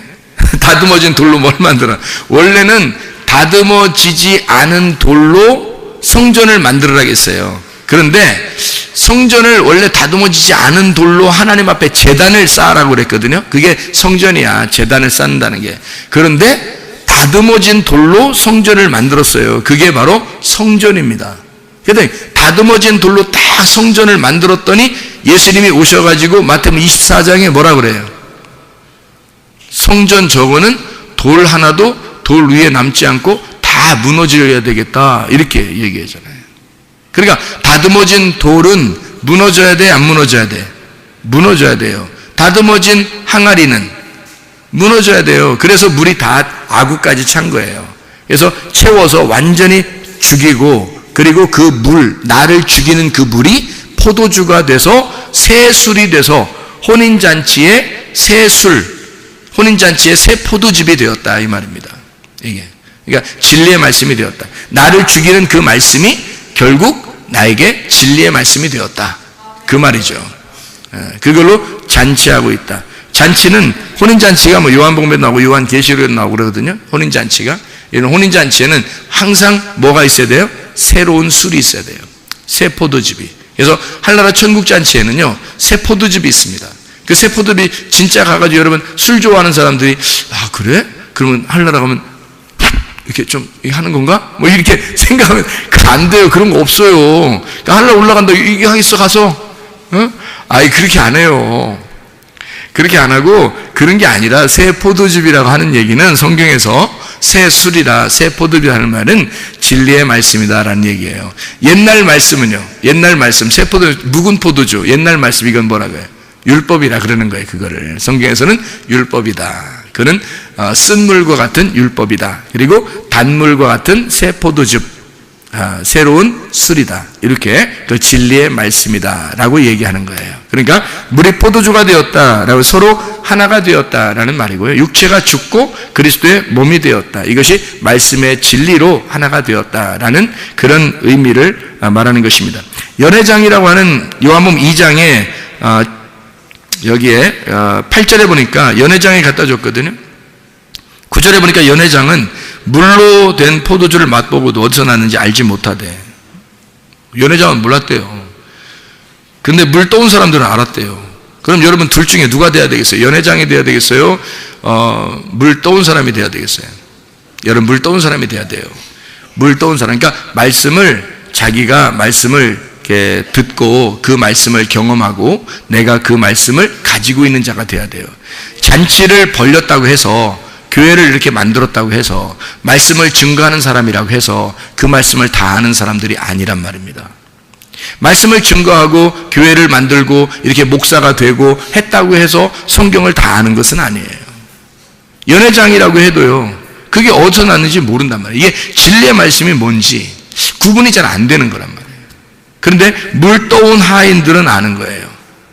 다듬어진 돌로 뭘 만들어? 원래는 다듬어지지 않은 돌로 성전을 만들으라고 했어요. 그런데 성전을 원래 다듬어지지 않은 돌로 하나님 앞에 제단을 쌓으라고 그랬거든요. 그게 성전이야, 제단을 쌓는다는 게. 그런데 다듬어진 돌로 성전을 만들었어요. 그게 바로 성전입니다. 그랬더니 다듬어진 돌로 딱 성전을 만들었더니 예수님이 오셔가지고 마태복음 24장에 뭐라 그래요? 성전 저거는 돌 하나도 돌 위에 남지 않고 다 무너져야 되겠다, 이렇게 얘기하잖아요. 그러니까 다듬어진 돌은 무너져야 돼, 안 무너져야 돼? 무너져야 돼요. 다듬어진 항아리는 무너져야 돼요. 그래서 물이 다 아구까지 찬 거예요. 그래서 채워서 완전히 죽이고, 그리고 그 물, 나를 죽이는 그 물이 포도주가 돼서 새 술이 돼서 혼인잔치의 새 술, 혼인잔치의 새 포도즙이 되었다, 이 말입니다. 이게. 그러니까 진리의 말씀이 되었다. 나를 죽이는 그 말씀이 결국 나에게 진리의 말씀이 되었다, 그 말이죠. 그걸로 잔치하고 있다. 잔치는, 혼인잔치가 뭐 요한복음에 나오고 요한계시록에 나오고 그러거든요. 혼인잔치가. 이런 혼인잔치에는 항상 뭐가 있어야 돼요? 새로운 술이 있어야 돼요. 새 포도즙이. 그래서 한나라 천국잔치에는요, 새 포도즙이 있습니다. 그 새 포도즙이 진짜 가가지고 여러분 술 좋아하는 사람들이, 아 그래? 그러면 한나라 가면 이렇게 좀 하는 건가? 뭐 이렇게 생각하면 안 돼요. 그런 거 없어요. 그러니까 한나라 올라간다, 이게 하겠어 가서? 어? 아이 그렇게 안 해요. 그렇게 안 하고, 그런 게 아니라 새 포도즙이라고 하는 얘기는 성경에서 새 술이라, 새 포도즙이라는 말은 진리의 말씀이다라는 얘기예요. 옛날 말씀은요, 옛날 말씀, 새 포도, 묵은 포도주, 옛날 말씀, 이건 뭐라고 해요? 율법이라 그러는 거예요. 그거를 성경에서는 율법이다. 그는 쓴물과 같은 율법이다. 그리고 단물과 같은 새 포도즙, 새로운 술이다. 이렇게 그 진리의 말씀이다 라고 얘기하는 거예요. 그러니까 물이 포도주가 되었다라고, 서로 하나가 되었다라는 말이고요. 육체가 죽고 그리스도의 몸이 되었다. 이것이 말씀의 진리로 하나가 되었다라는 그런 의미를 말하는 것입니다. 연회장이라고 하는 요한복음 2장에 여기에 8절에 보니까 연회장에 갖다 줬거든요. 9절에 보니까 연회장은 물로 된 포도주를 맛보고도 어디서 났는지 알지 못하대. 연회장은 몰랐대요. 근데 물 떠온 사람들은 알았대요. 그럼 여러분 둘 중에 누가 돼야 되겠어요? 연회장이 돼야 되겠어요? 물 떠온 사람이 돼야 되겠어요? 여러분 물 떠온 사람이 돼야 돼요. 물 떠온 사람. 그러니까 자기가 말씀을 이렇게 듣고 그 말씀을 경험하고 내가 그 말씀을 가지고 있는 자가 돼야 돼요. 잔치를 벌렸다고 해서, 교회를 이렇게 만들었다고 해서, 말씀을 증거하는 사람이라고 해서 그 말씀을 다 아는 사람들이 아니란 말입니다. 말씀을 증거하고 교회를 만들고 이렇게 목사가 되고 했다고 해서 성경을 다 아는 것은 아니에요. 연회장이라고 해도요, 그게 어디서 났는지 모른단 말이에요. 이게 진리의 말씀이 뭔지 구분이 잘 안 되는 거란 말이에요. 그런데 물 떠온 하인들은 아는 거예요.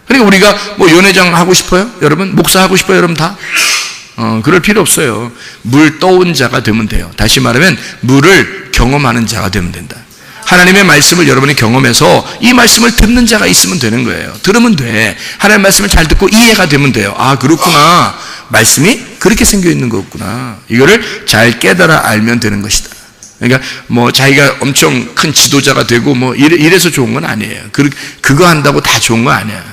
그러니까 우리가 뭐 연회장 하고 싶어요? 여러분? 목사 하고 싶어요? 여러분 다? 그럴 필요 없어요. 물 떠온 자가 되면 돼요. 다시 말하면 물을 경험하는 자가 되면 된다. 하나님의 말씀을 여러분이 경험해서 이 말씀을 듣는 자가 있으면 되는 거예요. 들으면 돼. 하나님의 말씀을 잘 듣고 이해가 되면 돼요. 아 그렇구나. 말씀이 그렇게 생겨 있는 거구나. 이거를 잘 깨달아 알면 되는 것이다. 그러니까 뭐 자기가 엄청 큰 지도자가 되고 뭐 이래서 좋은 건 아니에요. 그거 한다고 다 좋은 거 아니야.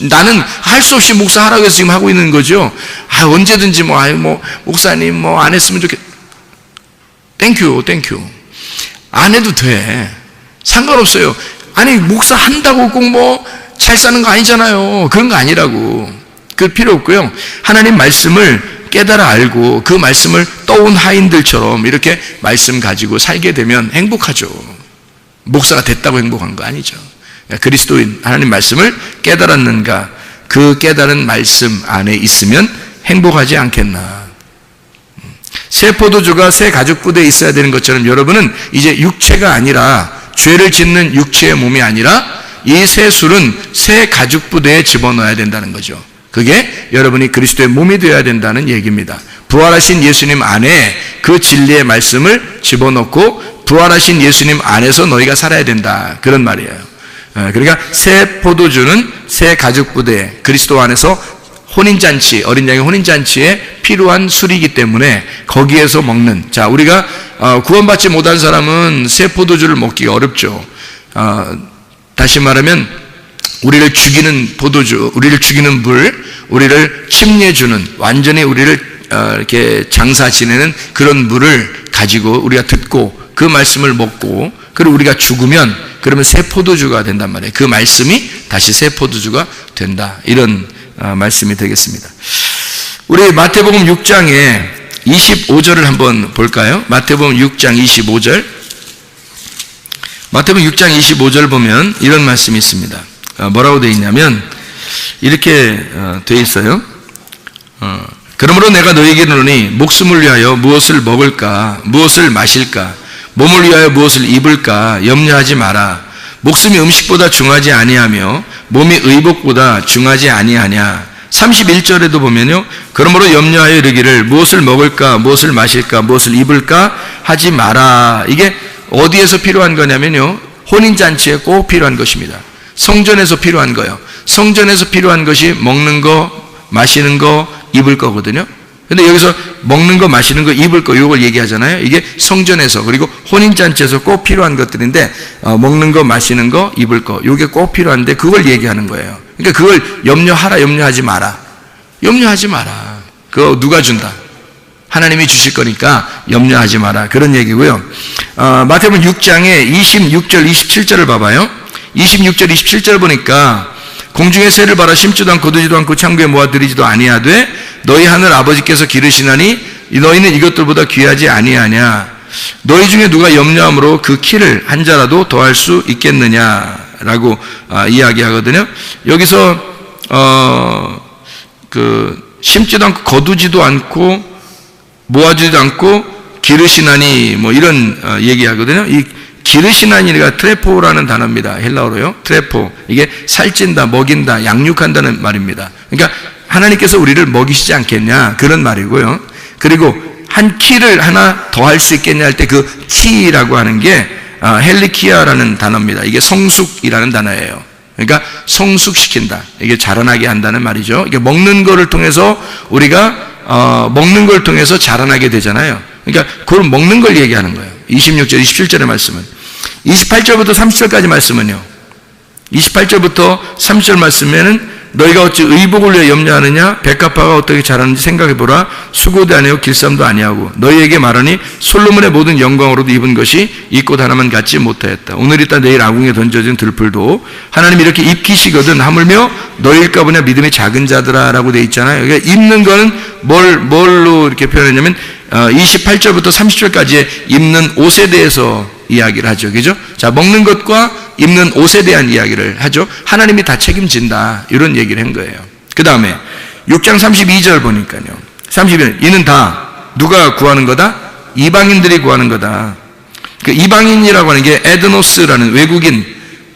나는 할 수 없이 목사 하라고 해서 지금 하고 있는 거죠. 언제든지 목사님 안 했으면 좋겠. 땡큐. 안 해도 돼. 상관없어요. 아니 목사 한다고 꼭 잘 사는 거 아니잖아요. 그런 거 아니라고. 그 필요 없고요. 하나님 말씀을 깨달아 알고 그 말씀을 떠온 하인들처럼 이렇게 말씀 가지고 살게 되면 행복하죠. 목사가 됐다고 행복한 거 아니죠. 그리스도인 하나님 말씀을 깨달았는가, 그 깨달은 말씀 안에 있으면 행복하지 않겠나. 새 포도주가 새 가죽 부대에 있어야 되는 것처럼 여러분은 이제 육체가 아니라, 죄를 짓는 육체의 몸이 아니라 이 새 술은 새 가죽 부대에 집어넣어야 된다는 거죠. 그게 여러분이 그리스도의 몸이 되어야 된다는 얘기입니다. 부활하신 예수님 안에 그 진리의 말씀을 집어넣고 부활하신 예수님 안에서 너희가 살아야 된다, 그런 말이에요. 그러니까 새 포도주는 새 가죽 부대, 그리스도 안에서 혼인잔치, 어린 양의 혼인잔치에 필요한 술이기 때문에 거기에서 먹는, 자 우리가 구원받지 못한 사람은 새 포도주를 먹기가 어렵죠. 다시 말하면 우리를 죽이는 포도주, 우리를 죽이는 물, 우리를 침례주는, 완전히 우리를 이렇게 장사 지내는 그런 물을 가지고 우리가 듣고 그 말씀을 먹고 그리고 우리가 죽으면 그러면 새 포도주가 된단 말이에요. 그 말씀이 다시 새 포도주가 된다. 이런 말씀이 되겠습니다. 우리 마태복음 6장에 25절을 한번 볼까요? 마태복음 6장 25절. 마태복음 6장 25절 보면 이런 말씀이 있습니다. 뭐라고 되어 있냐면 이렇게 되어 있어요. 그러므로 내가 너에게 이르노니 목숨을 위하여 무엇을 먹을까 무엇을 마실까 몸을 위하여 무엇을 입을까 염려하지 마라. 목숨이 음식보다 중하지 아니하며 몸이 의복보다 중하지 아니하냐. 31절에도 보면요. 그러므로 염려하여 이르기를 무엇을 먹을까 무엇을 마실까 무엇을 입을까 하지 마라. 이게 어디에서 필요한 거냐면요. 혼인잔치에 꼭 필요한 것입니다. 성전에서 필요한 거예요. 성전에서 필요한 것이 먹는 거 마시는 거 입을 거거든요. 근데 여기서 먹는 거 마시는 거 입을 거 이걸 얘기하잖아요. 이게 성전에서 그리고 혼인잔치에서 꼭 필요한 것들인데 먹는 거 마시는 거 입을 거 이게 꼭 필요한데 그걸 얘기하는 거예요. 그러니까 그걸 염려하라 염려하지 마라. 염려하지 마라. 그거 누가 준다? 하나님이 주실 거니까 염려하지 마라. 그런 얘기고요. 마태복음 6장에 26절 27절을 봐봐요. 26절 27절 보니까 공중의 새를 봐라 심지도 않고 거두지도 않고 창고에 모아들이지도 아니하되 너희 하늘 아버지께서 기르시나니 너희는 이것들보다 귀하지 아니하냐. 너희 중에 누가 염려함으로 그 키를 한 자라도 더할 수 있겠느냐라고 이야기하거든요. 여기서 심지도 않고 거두지도 않고 모아지도 않고 기르시나니 뭐 이런 얘기하거든요. 이 기르시나니가 트레포라는 단어입니다. 헬라어로요. 트레포. 이게 살찐다, 먹인다, 양육한다는 말입니다. 그러니까 하나님께서 우리를 먹이시지 않겠냐 그런 말이고요. 그리고 한 키를 하나 더 할 수 있겠냐 할 때 그 키라고 하는 게 헬리키아라는 단어입니다. 이게 성숙이라는 단어예요. 그러니까 성숙시킨다. 이게 자라나게 한다는 말이죠. 이게 먹는 거를 통해서 우리가 먹는 걸 통해서 자라나게 되잖아요. 그러니까 그걸 먹는 걸 얘기하는 거예요. 26절, 27절의 말씀은. 28절부터 30절까지 말씀은요. 28절부터 30절 말씀에는 너희가 어찌 의복을 위해 염려하느냐? 백합화가 어떻게 자라는지 생각해보라. 수고도 아니하고 길쌈도 아니하고 너희에게 말하니 솔로몬의 모든 영광으로도 입은 것이 이 꽃 하나만 갖지 못하였다. 오늘 있다 내일 아궁에 던져진 들풀도 하나님이 이렇게 입히시거든 하물며 너희일까 보냐 믿음이 작은 자들아 라고 되어 있잖아요. 그러니까 입는 거는 뭘로 이렇게 표현했냐면 28절부터 30절까지의 입는 옷에 대해서 이야기를 하죠. 그죠? 자, 먹는 것과 입는 옷에 대한 이야기를 하죠. 하나님이 다 책임진다. 이런 얘기를 한 거예요. 그 다음에 6장 32절 보니까요. 32절. 이는 다 누가 구하는 거다? 이방인들이 구하는 거다. 그 이방인이라고 하는 게 에드노스라는 외국인,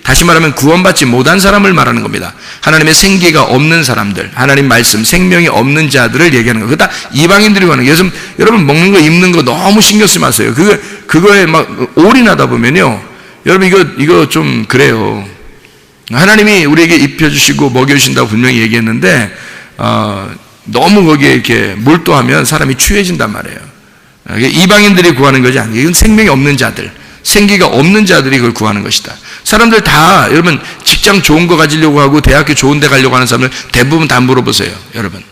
다시 말하면 구원받지 못한 사람을 말하는 겁니다. 하나님의 생기가 없는 사람들, 하나님 말씀, 생명이 없는 자들을 얘기하는 거예요. 그거 다 이방인들이 구하는 거예요. 요즘 여러분 먹는 거, 입는 거 너무 신경 쓰지 마세요. 그거에 막 올인하다 보면요. 여러분 이거 좀 그래요. 하나님이 우리에게 입혀주시고 먹여주신다고 분명히 얘기했는데 너무 거기에 이렇게 몰두하면 사람이 추해진단 말이에요. 이방인들이 구하는 것이 아니에요. 이건 생명이 없는 자들, 생기가 없는 자들이 그걸 구하는 것이다. 사람들 다 여러분 직장 좋은 거 가지려고 하고 대학교 좋은 데 가려고 하는 사람들 대부분 다 물어보세요. 여러분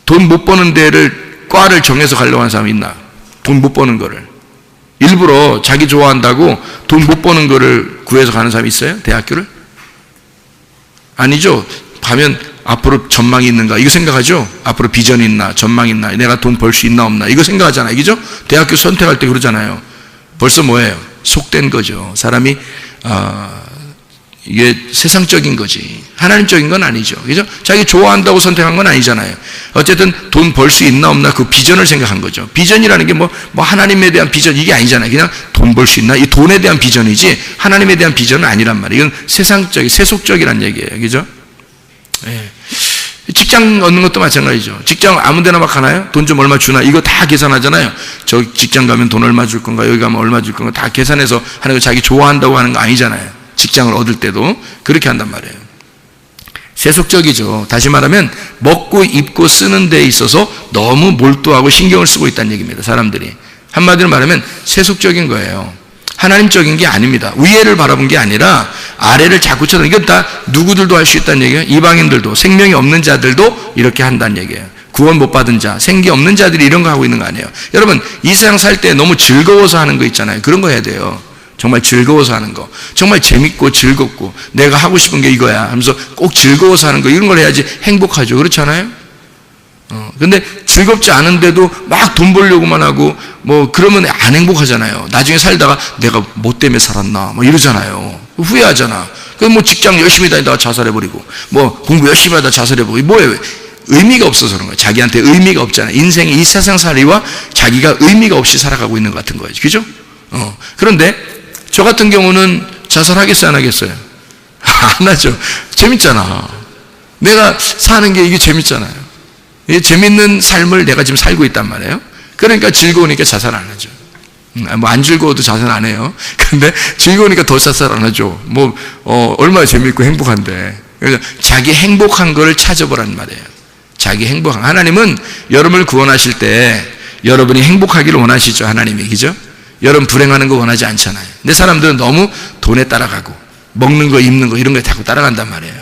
돈 못 버는 데를 과를 정해서 가려고 하는 사람 있나? 돈 못 버는 거를 일부러 자기 좋아한다고 돈 못 버는 거를 구해서 가는 사람이 있어요? 대학교를? 아니죠. 가면 앞으로 전망이 있는가 이거 생각하죠. 앞으로 비전이 있나 전망이 있나 내가 돈 벌 수 있나 없나 이거 생각하잖아요. 그죠? 대학교 선택할 때 그러잖아요. 벌써 뭐예요? 속된 거죠. 사람이 이게 세상적인 거지 하나님적인 건 아니죠. 그죠? 자기 좋아한다고 선택한 건 아니잖아요. 어쨌든 돈 벌 수 있나 없나 그 비전을 생각한 거죠. 비전이라는 게 뭐 하나님에 대한 비전 이게 아니잖아요. 그냥 돈 벌 수 있나 이 돈에 대한 비전이지 하나님에 대한 비전은 아니란 말이에요. 이건 세상적인 세속적이란 얘기예요. 그죠? 예. 직장 얻는 것도 마찬가지죠. 직장 아무 데나 막 가나요? 돈 좀 얼마 주나? 이거 다 계산하잖아요. 저 직장 가면 돈 얼마 줄 건가? 여기 가면 얼마 줄 건가? 다 계산해서 하는 거 자기 좋아한다고 하는 거 아니잖아요. 직장을 얻을 때도 그렇게 한단 말이에요. 세속적이죠. 다시 말하면 먹고 입고 쓰는 데 있어서 너무 몰두하고 신경을 쓰고 있다는 얘기입니다. 사람들이. 한마디로 말하면 세속적인 거예요. 하나님적인 게 아닙니다. 위에를 바라본 게 아니라 아래를 자꾸 쳐다보는 이건 다 누구들도 할 수 있다는 얘기예요. 이방인들도 생명이 없는 자들도 이렇게 한다는 얘기예요. 구원 못 받은 자, 생기 없는 자들이 이런 거 하고 있는 거 아니에요. 여러분, 이 세상 살 때 너무 즐거워서 하는 거 있잖아요. 그런 거 해야 돼요. 정말 즐거워서 하는 거. 정말 재밌고 즐겁고 내가 하고 싶은 게 이거야 하면서 꼭 즐거워서 하는 거, 이런 걸 해야지 행복하죠. 그렇지 않아요? 근데 즐겁지 않은데도 막 돈 벌려고만 하고 뭐 그러면 안 행복하잖아요. 나중에 살다가 내가 뭐 때문에 살았나 뭐 이러잖아요. 후회하잖아. 그럼 뭐 직장 열심히 다니다가 자살해버리고 뭐 공부 열심히 하다가 자살해버리고 뭐예요? 의미가 없어서 그런 거예요. 자기한테 의미가 없잖아요. 인생이 이 세상살이와 자기가 의미가 없이 살아가고 있는 것 같은 거예요. 그죠? 그런데 저 같은 경우는 자살하겠어요? 안 하겠어요? 안 하죠. 재밌잖아. 내가 사는 게 이게 재밌잖아요. 이 재밌는 삶을 내가 지금 살고 있단 말이에요. 그러니까 즐거우니까 자살 안 하죠. 뭐 안 즐거워도 자살 안 해요. 근데 즐거우니까 더 자살 안 하죠. 뭐 얼마나 재밌고 행복한데. 그래서 자기 행복한 거를 찾아보란 말이에요. 자기 행복한. 하나님은 여러분을 구원하실 때 여러분이 행복하기를 원하시죠. 하나님이. 그죠? 여러분 불행하는 거 원하지 않잖아요. 근데 사람들은 너무 돈에 따라가고 먹는 거 입는 거 이런 거에 자꾸 따라간단 말이에요.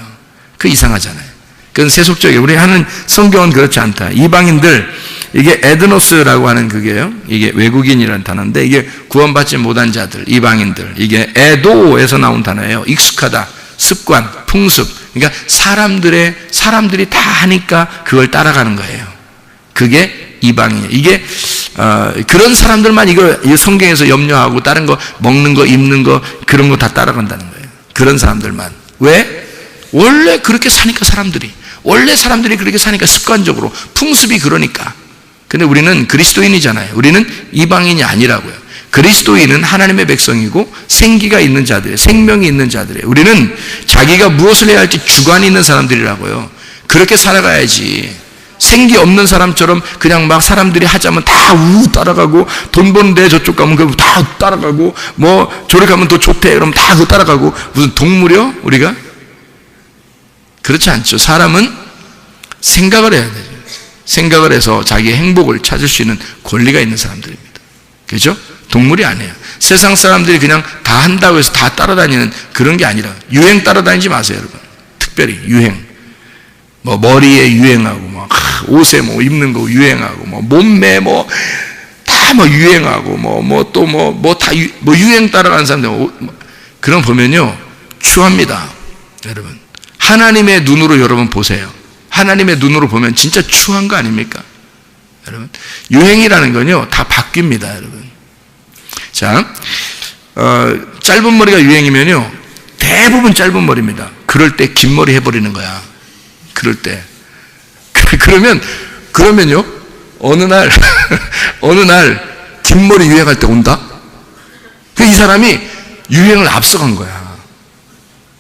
그 이상하잖아요. 그건 세속적이에요. 우리 하는 성경은 그렇지 않다. 이방인들, 이게 에드노스라고 하는 그게요. 이게 외국인이라는 단어인데 이게 구원받지 못한 자들, 이방인들. 이게 에도에서 나온 단어예요. 익숙하다, 습관, 풍습. 그러니까 사람들이 다 하니까 그걸 따라가는 거예요. 그게 이방인이에요. 이게 그런 사람들만 이걸 성경에서 염려하고 다른 거 먹는 거 입는 거 그런 거 다 따라간다는 거예요. 그런 사람들만. 왜? 원래 그렇게 사니까 원래 사람들이 그렇게 사니까 습관적으로 풍습이 그러니까. 근데 우리는 그리스도인이잖아요. 우리는 이방인이 아니라고요. 그리스도인은 하나님의 백성이고 생기가 있는 자들이에요. 생명이 있는 자들이에요. 우리는 자기가 무엇을 해야 할지 주관이 있는 사람들이라고요. 그렇게 살아가야지. 생기 없는 사람처럼 그냥 막 사람들이 하자면 다 따라가고, 돈 버는데 저쪽 가면 그거 다 따라가고, 뭐 저리 가면 더 좋대 그러면 다 그거 따라가고, 무슨 동물이요? 우리가? 그렇지 않죠. 사람은 생각을 해야 되죠. 생각을 해서 자기의 행복을 찾을 수 있는 권리가 있는 사람들입니다. 그렇죠? 동물이 아니에요. 세상 사람들이 그냥 다 한다고 해서 다 따라다니는 그런 게 아니라, 유행 따라다니지 마세요, 여러분. 특별히 유행. 뭐 머리에 유행하고, 뭐 옷에 뭐 입는 거 유행하고, 뭐 몸매 뭐 다 뭐 유행하고, 뭐 또 뭐 다 유행 따라가는 사람들, 그런 보면요 추합니다, 여러분. 하나님의 눈으로 여러분 보세요. 하나님의 눈으로 보면 진짜 추한 거 아닙니까? 여러분, 유행이라는 건요 다 바뀝니다, 여러분. 자, 짧은 머리가 유행이면요 대부분 짧은 머리입니다. 그럴 때 긴 머리 해버리는 거야. 그럴 때. 그러면요 어느 날 긴 머리 유행할 때 온다? 이 사람이 유행을 앞서간 거야.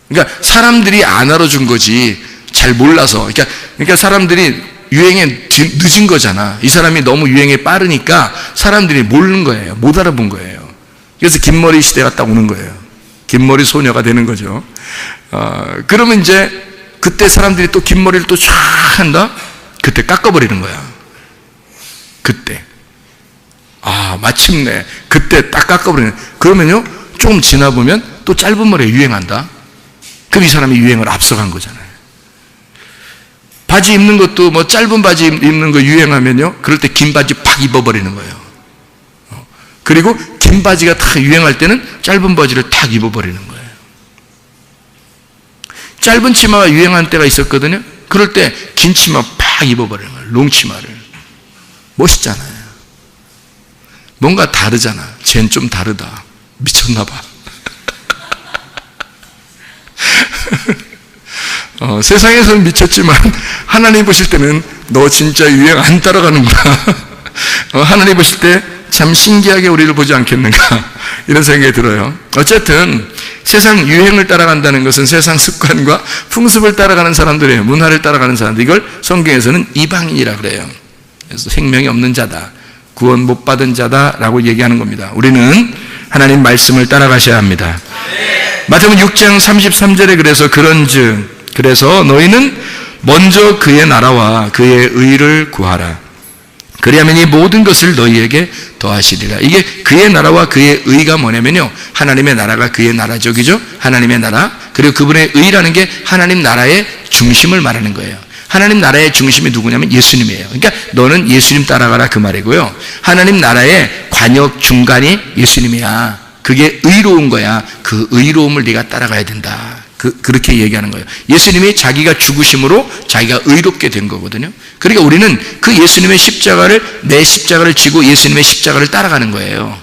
그러니까 사람들이 안 알아준 거지, 잘 몰라서. 그러니까 사람들이 유행에 늦은 거잖아. 이 사람이 너무 유행에 빠르니까 사람들이 모르는 거예요. 못 알아본 거예요. 그래서 긴 머리 시대가 딱 오는 거예요. 긴 머리 소녀가 되는 거죠. 그러면 이제 그때 사람들이 또 긴 머리를 또 쫙 한다? 그때 깎아버리는 거야. 그때. 마침내 그때 딱 깎아버리는. 그러면요 좀 지나보면 또 짧은 머리가 유행한다? 그럼 이 사람이 유행을 앞서간 거잖아요. 바지 입는 것도 뭐 짧은 바지 입는 거 유행하면요 그럴 때 긴 바지 팍 입어버리는 거예요. 그리고 긴 바지가 다 유행할 때는 짧은 바지를 탁 입어버리는 거예요. 짧은 치마가 유행한 때가 있었거든요. 그럴 때 긴 치마 팍 입어버리는 거예요. 롱치마를. 멋있잖아요. 뭔가 다르잖아. 쟨 좀 다르다. 미쳤나 봐. 세상에서는 미쳤지만 하나님 보실 때는 너 진짜 유행 안 따라가는구나. 하나님 보실 때 참 신기하게 우리를 보지 않겠는가, 이런 생각이 들어요. 어쨌든 세상 유행을 따라간다는 것은 세상 습관과 풍습을 따라가는 사람들이에요. 문화를 따라가는 사람들. 이걸 성경에서는 이방인이라 그래요. 그래서 생명이 없는 자다, 구원 못 받은 자다라고 얘기하는 겁니다. 우리는 하나님 말씀을 따라가셔야 합니다. 마태복음 6장 33절에 그래서 너희는 먼저 그의 나라와 그의 의를 구하라. 그리하면 이 모든 것을 너희에게 더하시리라. 이게 그의 나라와 그의 의가 뭐냐면요, 하나님의 나라가 그의 나라죠, 그죠? 하나님의 나라. 그리고 그분의 의라는 게 하나님 나라의 중심을 말하는 거예요. 하나님 나라의 중심이 누구냐면 예수님이에요. 그러니까 너는 예수님 따라가라 그 말이고요. 하나님 나라의 관역 중간이 예수님이야. 그게 의로운 거야. 그 의로움을 네가 따라가야 된다. 그렇게 얘기하는 거예요. 예수님이 자기가 죽으심으로 자기가 의롭게 된 거거든요. 그러니까 우리는 그 예수님의 십자가를, 내 십자가를 지고 예수님의 십자가를 따라가는 거예요.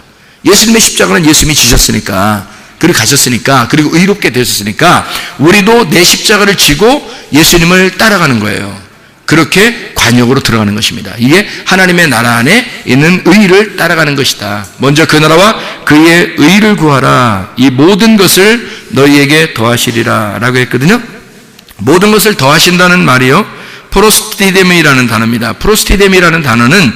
예수님의 십자가는 예수님이 지셨으니까, 그리고 가셨으니까, 그리고 의롭게 되셨으니까 우리도 내 십자가를 지고 예수님을 따라가는 거예요. 그렇게 관역으로 들어가는 것입니다. 이게 하나님의 나라 안에 있는 의를 따라가는 것이다. 먼저 그 나라와 그의 의를 구하라. 이 모든 것을 너희에게 더하시리라 라고 했거든요. 모든 것을 더하신다는 말이요, 프로스티뎀이라는 단어입니다. 프로스티뎀이라는 단어는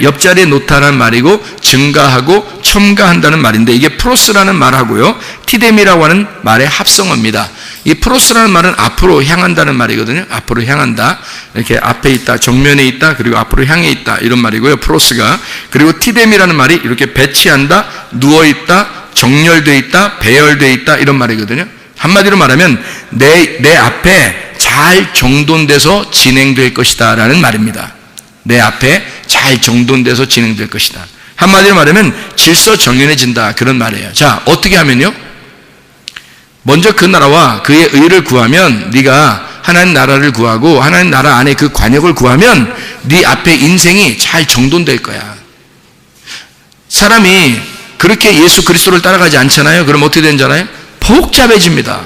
옆자리에 놓다라는 말이고 증가하고 첨가한다는 말인데, 이게 프로스라는 말하고요 티뎀이라고 하는 말의 합성어입니다. 이 프로스라는 말은 앞으로 향한다는 말이거든요. 앞으로 향한다, 이렇게 앞에 있다, 정면에 있다, 그리고 앞으로 향해 있다, 이런 말이고요, 프로스가. 그리고 티뎀이라는 말이 이렇게 배치한다, 누워있다, 정렬되어 있다, 배열되어 있다, 이런 말이거든요. 한마디로 말하면 내 앞에 잘 정돈돼서 진행될 것이다 라는 말입니다. 내 앞에 잘 정돈돼서 진행될 것이다. 한마디로 말하면 질서정연해진다, 그런 말이에요. 자, 어떻게 하면요? 먼저 그 나라와 그의 의를 구하면, 네가 하나님 나라를 구하고 하나님 나라 안에 그 관역을 구하면 네 앞에 인생이 잘 정돈될 거야. 사람이 그렇게 예수 그리스도를 따라가지 않잖아요. 그럼 어떻게 되는 줄 알아요? 복잡해집니다.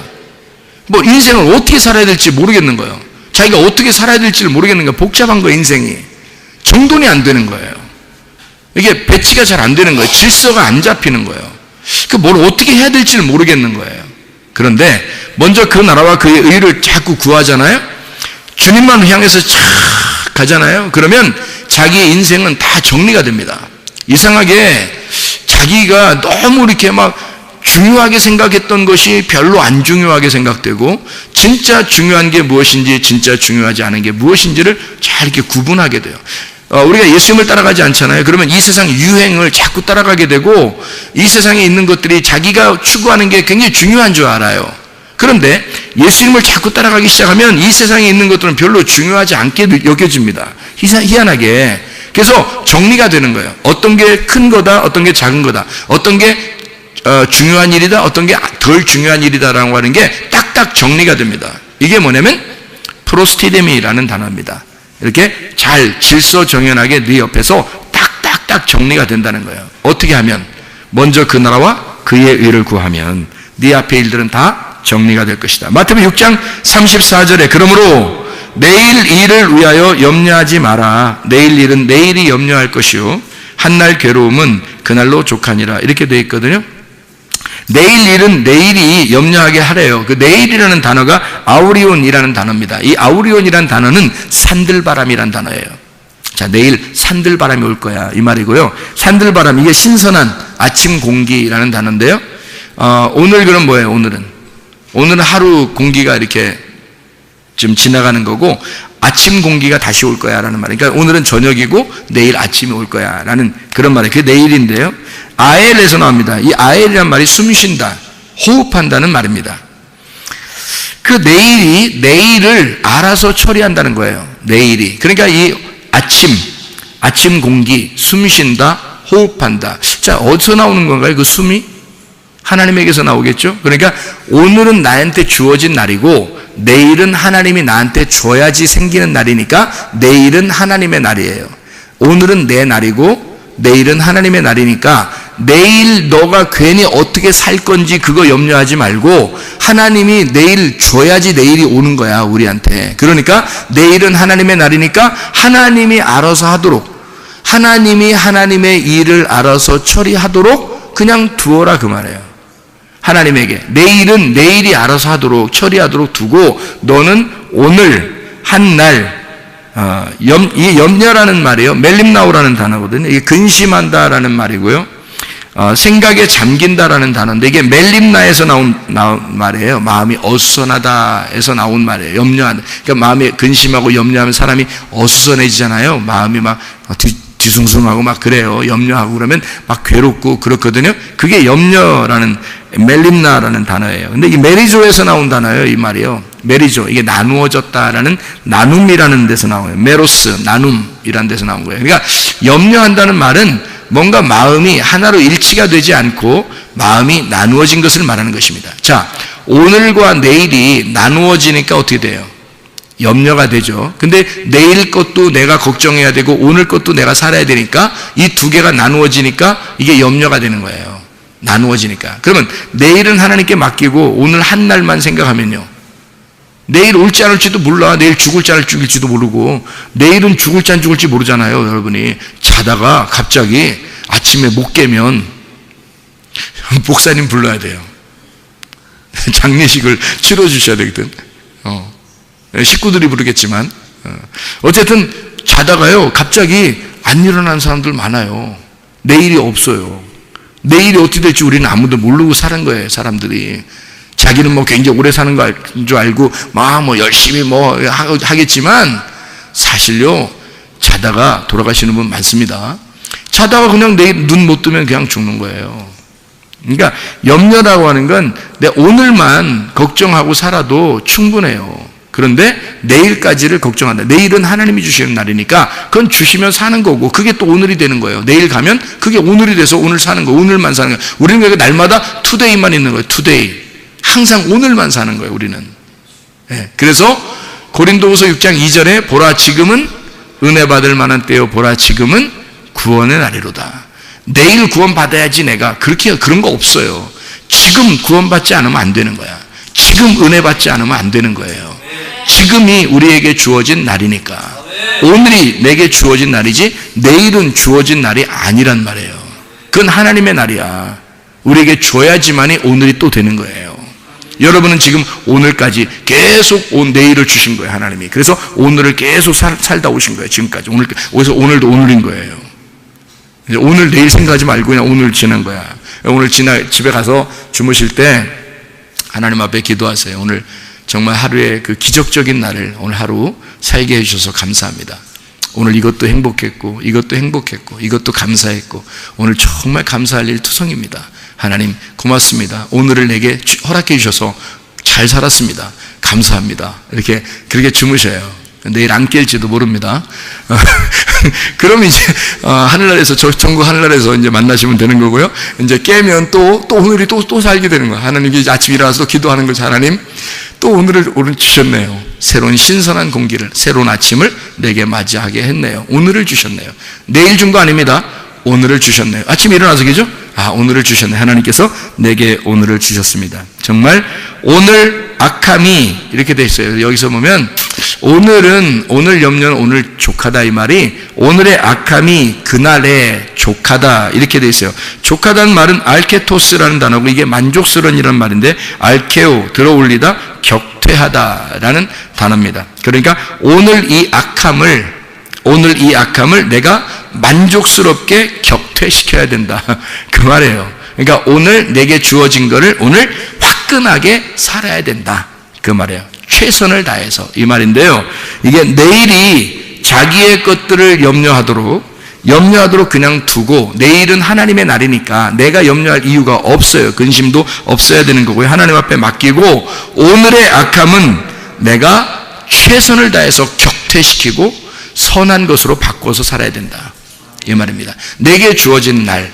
뭐 인생을 어떻게 살아야 될지 모르겠는 거예요. 자기가 어떻게 살아야 될지를 모르겠는 거예요. 복잡한 거예요. 인생이 정돈이 안 되는 거예요. 이게 배치가 잘 안 되는 거예요. 질서가 안 잡히는 거예요. 뭘 어떻게 해야 될지를 모르겠는 거예요. 그런데 먼저 그 나라와 그의 의를 자꾸 구하잖아요. 주님만 향해서 착 가잖아요. 그러면 자기의 인생은 다 정리가 됩니다. 이상하게 자기가 너무 이렇게 막 중요하게 생각했던 것이 별로 안 중요하게 생각되고, 진짜 중요한 게 무엇인지 진짜 중요하지 않은 게 무엇인지를 잘 이렇게 구분하게 돼요. 우리가 예수님을 따라가지 않잖아요. 그러면 이 세상 유행을 자꾸 따라가게 되고, 이 세상에 있는 것들이 자기가 추구하는 게 굉장히 중요한 줄 알아요. 그런데 예수님을 자꾸 따라가기 시작하면 이 세상에 있는 것들은 별로 중요하지 않게 여겨집니다. 희한하게. 그래서 정리가 되는 거예요. 어떤 게 큰 거다, 어떤 게 작은 거다, 어떤 게 중요한 일이다, 어떤 게 덜 중요한 일이다라고 하는 게 딱딱 정리가 됩니다. 이게 뭐냐면 프로스티뎀이라는 단어입니다. 이렇게 잘 질서정연하게 네 옆에서 딱딱딱 정리가 된다는 거예요. 어떻게 하면? 먼저 그 나라와 그의 의를 구하면 네 앞의 일들은 다 정리가 될 것이다. 마태복음 6장 34절에 그러므로 내일 일을 위하여 염려하지 마라. 내일 일은 내일이 염려할 것이요 한날 괴로움은 그날로 족하니라, 이렇게 되어 있거든요. 내일 일은 내일이 염려하게 하래요. 그 내일이라는 단어가 아우리온이라는 단어입니다. 이 아우리온이라는 단어는 산들바람이라는 단어예요. 자, 내일 산들바람이 올 거야, 이 말이고요. 산들바람, 이게 신선한 아침 공기라는 단어인데요. 오늘 그럼 뭐예요? 오늘은 하루 공기가 이렇게 지금 지나가는 거고, 아침 공기가 다시 올 거야 라는 말이에요. 그러니까 오늘은 저녁이고 내일 아침이 올 거야 라는 그런 말이에요. 그게 내일인데요. 아엘에서 나옵니다. 이 아엘이란 말이 숨쉰다, 호흡한다는 말입니다. 그 내일이 내일을 알아서 처리한다는 거예요. 내일이. 그러니까 이 아침 공기, 숨쉰다, 호흡한다. 자, 어디서 나오는 건가요? 그 숨이? 하나님에게서 나오겠죠? 그러니까 오늘은 나한테 주어진 날이고 내일은 하나님이 나한테 줘야지 생기는 날이니까 내일은 하나님의 날이에요. 오늘은 내 날이고 내일은 하나님의 날이니까 내일 너가 괜히 어떻게 살 건지 그거 염려하지 말고 하나님이 내일 줘야지 내일이 오는 거야, 우리한테. 그러니까 내일은 하나님의 날이니까 하나님이 알아서 하도록, 하나님이 하나님의 일을 알아서 처리하도록 그냥 두어라, 그 말이에요. 하나님에게 내일은 내일이 알아서 하도록 처리하도록 두고, 너는 오늘 한 날, 이 염려라는 말이에요. 멜림나우라는 단어거든요. 이게 근심한다라는 말이고요. 생각에 잠긴다라는 단어인데 이게 멜림나에서 나온 말이에요. 마음이 어수선하다에서 나온 말이에요. 염려하다. 그러니까 마음이 근심하고 염려하면 사람이 어수선해지잖아요. 마음이 막 뒤숭숭하고 막 그래요. 염려하고 그러면 막 괴롭고 그렇거든요. 그게 염려라는 멜림나라는 단어예요. 근데 이 메리조에서 나온 단어예요, 이 말이요. 메리죠. 이게 나누어졌다라는 나눔이라는 데서 나와요. 메로스, 나눔이라는 데서 나온 거예요. 그러니까 염려한다는 말은 뭔가 마음이 하나로 일치가 되지 않고 마음이 나누어진 것을 말하는 것입니다. 자, 오늘과 내일이 나누어지니까 어떻게 돼요? 염려가 되죠. 근데 내일 것도 내가 걱정해야 되고 오늘 것도 내가 살아야 되니까 이 두 개가 나누어지니까 이게 염려가 되는 거예요. 나누어지니까. 그러면 내일은 하나님께 맡기고 오늘 한 날만 생각하면요, 내일 올지 안 올지도 몰라. 내일 죽을지 안 죽을지도 모르고, 내일은 죽을지 안 죽을지 모르잖아요. 여러분이 자다가 갑자기 아침에 못 깨면 목사님 불러야 돼요. 장례식을 치러주셔야 되거든. 식구들이 부르겠지만, 어쨌든 자다가요 갑자기 안 일어나는 사람들 많아요. 내일이 없어요. 내일이 어떻게 될지 우리는 아무도 모르고 사는 거예요. 사람들이 자기는 뭐 굉장히 오래 사는 줄 알고 막 뭐 열심히 뭐 하겠지만, 사실요 자다가 돌아가시는 분 많습니다. 자다가 그냥 내일 눈 못 뜨면 그냥 죽는 거예요. 그러니까 염려라고 하는 건 내 오늘만 걱정하고 살아도 충분해요. 그런데 내일까지를 걱정한다. 내일은 하나님이 주시는 날이니까 그건 주시면 사는 거고, 그게 또 오늘이 되는 거예요. 내일 가면 그게 오늘이 돼서 오늘 사는 거, 오늘만 사는 거예요. 우리는 그러니까 날마다 투데이만 있는 거예요. 투데이. 항상 오늘만 사는 거예요, 우리는. 네. 그래서 고린도후서 6장 2절에 보라 지금은 은혜 받을 만한 때요, 보라 지금은 구원의 날이로다. 내일 구원 받아야지 내가, 그런 거 없어요. 지금 구원 받지 않으면 안 되는 거야. 지금 은혜 받지 않으면 안 되는 거예요. 지금이 우리에게 주어진 날이니까. 오늘이 내게 주어진 날이지 내일은 주어진 날이 아니란 말이에요. 그건 하나님의 날이야. 우리에게 줘야지만이 오늘이 또 되는 거예요. 여러분은 지금 오늘까지 계속 내일을 주신 거예요, 하나님이. 그래서 오늘을 계속 살다 오신 거예요, 지금까지. 그래서 오늘도 오늘인 거예요. 오늘 내일 생각하지 말고 그냥 오늘 지난 거야. 오늘 집에 가서 주무실 때 하나님 앞에 기도하세요. 오늘 정말 하루의 그 기적적인 날을 오늘 하루 살게 해주셔서 감사합니다. 오늘 이것도 행복했고 이것도 행복했고 이것도 감사했고 오늘 정말 감사할 일 투성입니다. 하나님 고맙습니다. 오늘을 내게 허락해 주셔서 잘 살았습니다. 감사합니다. 그렇게 주무셔요. 내일 안 깰지도 모릅니다. 그럼 이제 하늘나라에서, 전국 하늘나라에서 이제 만나시면 되는 거고요. 이제 깨면 또 오늘이 또 살게 되는 거예요. 하나님이 이제 아침 일어나서 기도하는 거죠. 하나님 또 오늘 주셨네요. 새로운 신선한 공기를, 새로운 아침을 내게 맞이하게 했네요. 오늘을 주셨네요. 내일 준 거 아닙니다. 오늘을 주셨네요. 아침에 일어나서 그죠? 오늘을 주셨네. 하나님께서 내게 오늘을 주셨습니다. 정말 오늘 악함이 이렇게 돼 있어요. 여기서 보면 오늘 염려는 오늘 족하다, 이 말이 오늘의 악함이 그날의 족하다 이렇게 돼 있어요. 족하다는 말은 알케토스라는 단어고, 이게 만족스러운 이라는 말인데, 알케오 들어올리다, 격퇴하다라는 단어입니다. 그러니까 오늘 이 악함을 내가 만족스럽게 격퇴시켜야 된다, 그 말이에요. 그러니까 오늘 내게 주어진 거를 오늘 화끈하게 살아야 된다, 그 말이에요. 최선을 다해서, 이 말인데요. 이게 내일이 자기의 것들을 염려하도록 그냥 두고, 내일은 하나님의 날이니까 내가 염려할 이유가 없어요. 근심도 없어야 되는 거고요. 하나님 앞에 맡기고 오늘의 악함은 내가 최선을 다해서 격퇴시키고 선한 것으로 바꿔서 살아야 된다, 이 말입니다. 내게 주어진 날,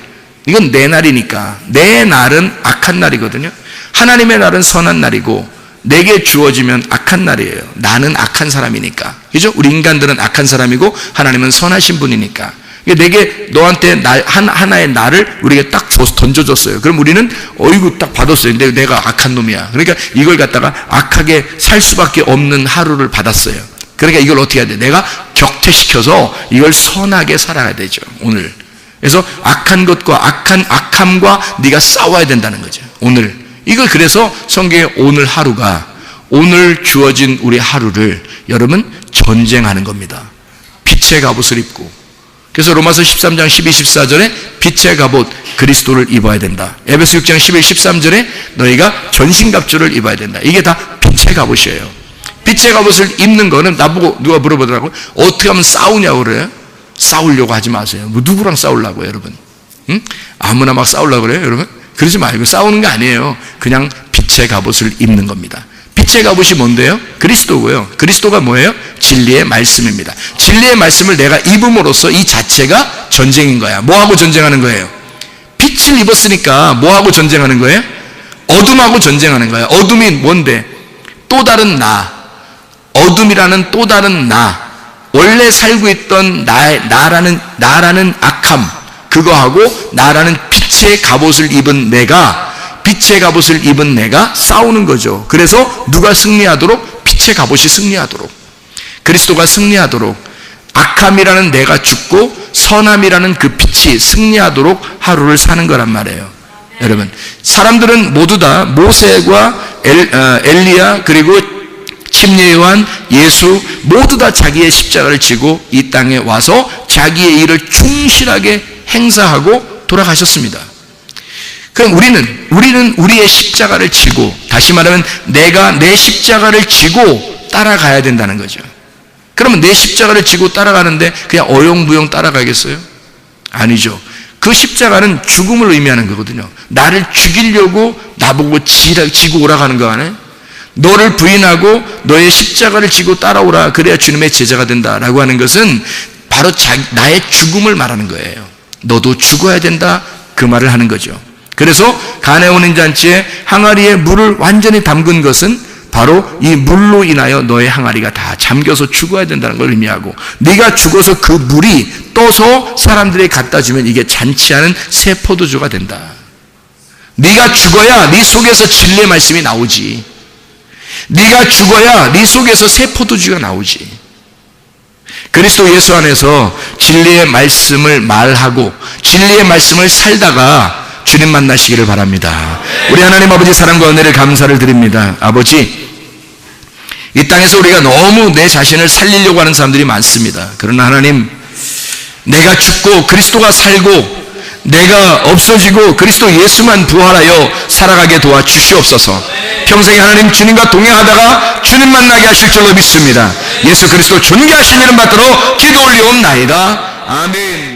이건 내 날이니까. 내 날은 악한 날이거든요. 하나님의 날은 선한 날이고, 내게 주어지면 악한 날이에요. 나는 악한 사람이니까. 그죠? 우리 인간들은 악한 사람이고 하나님은 선하신 분이니까. 내게, 너한테 하나의 날을 우리가 딱 던져줬어요. 그럼 우리는 어이구 딱 받았어요. 근데 내가 악한 놈이야. 그러니까 이걸 갖다가 악하게 살 수밖에 없는 하루를 받았어요. 그러니까 이걸 어떻게 해야 돼? 내가 격퇴시켜서 이걸 선하게 살아야 되죠, 오늘. 그래서 악한 것과 악함과 네가 싸워야 된다는 거죠, 오늘. 이걸 그래서 성경에 오늘 하루가, 오늘 주어진 우리 하루를 여러분 전쟁하는 겁니다. 빛의 갑옷을 입고. 그래서 로마서 13장 12, 14절에 빛의 갑옷 그리스도를 입어야 된다. 에베소 6장 11, 13절에 너희가 전신갑주를 입어야 된다. 이게 다 빛의 갑옷이에요. 빛의 갑옷을 입는 거는, 나보고 누가 물어보더라고요. 어떻게 하면 싸우냐고 그래요? 싸우려고 하지 마세요. 뭐 누구랑 싸우려고요, 여러분? 응? 아무나 막 싸우려고 그래요, 여러분? 그러지 말고. 싸우는 게 아니에요. 그냥 빛의 갑옷을 입는 겁니다. 빛의 갑옷이 뭔데요? 그리스도고요. 그리스도가 뭐예요? 진리의 말씀입니다. 진리의 말씀을 내가 입음으로써 이 자체가 전쟁인 거야. 뭐하고 전쟁하는 거예요? 빛을 입었으니까 뭐하고 전쟁하는 거예요? 어둠하고 전쟁하는 거예요. 어둠이 뭔데? 또 다른 나, 어둠이라는 또 다른 나, 원래 살고 있던 나라는 악함, 그거하고 나라는 빛의 갑옷을 입은 내가 싸우는 거죠. 그래서 누가 승리하도록? 빛의 갑옷이 승리하도록, 그리스도가 승리하도록, 악함이라는 내가 죽고 선함이라는 그 빛이 승리하도록 하루를 사는 거란 말이에요. 여러분, 사람들은 모두 다 모세와 엘리야, 그리고 침례 요한, 예수 모두 다 자기의 십자가를 지고 이 땅에 와서 자기의 일을 충실하게 행사하고 돌아가셨습니다. 그럼 우리는 우리의 십자가를 지고, 다시 말하면 내가 내 십자가를 지고 따라가야 된다는 거죠. 그러면 내 십자가를 지고 따라가는데 그냥 어영부영 따라가겠어요? 아니죠. 그 십자가는 죽음을 의미하는 거거든요. 나를 죽이려고 나보고 지고 오라가는 거 아니에요? 너를 부인하고 너의 십자가를 지고 따라오라, 그래야 주님의 제자가 된다라고 하는 것은 바로 나의 죽음을 말하는 거예요. 너도 죽어야 된다, 그 말을 하는 거죠. 그래서 가나 혼인잔치에 항아리에 물을 완전히 담근 것은 바로 이 물로 인하여 너의 항아리가 다 잠겨서 죽어야 된다는 걸 의미하고, 네가 죽어서 그 물이 떠서 사람들에게 갖다 주면 이게 잔치하는 새 포도주가 된다. 네가 죽어야 네 속에서 진리의 말씀이 나오지. 네가 죽어야 네 속에서 새 포도주가 나오지. 그리스도 예수 안에서 진리의 말씀을 말하고 진리의 말씀을 살다가 주님 만나시기를 바랍니다. 우리 하나님 아버지 사랑과 은혜를 감사를 드립니다. 아버지, 이 땅에서 우리가 너무 내 자신을 살리려고 하는 사람들이 많습니다. 그러나 하나님, 내가 죽고 그리스도가 살고 내가 없어지고 그리스도 예수만 부활하여 살아가게 도와주시옵소서. 평생에 하나님 주님과 동행하다가 주님 만나게 하실 줄로 믿습니다. 예수 그리스도 존귀하신 이름 받들어 기도 올리옵나이다. 아멘.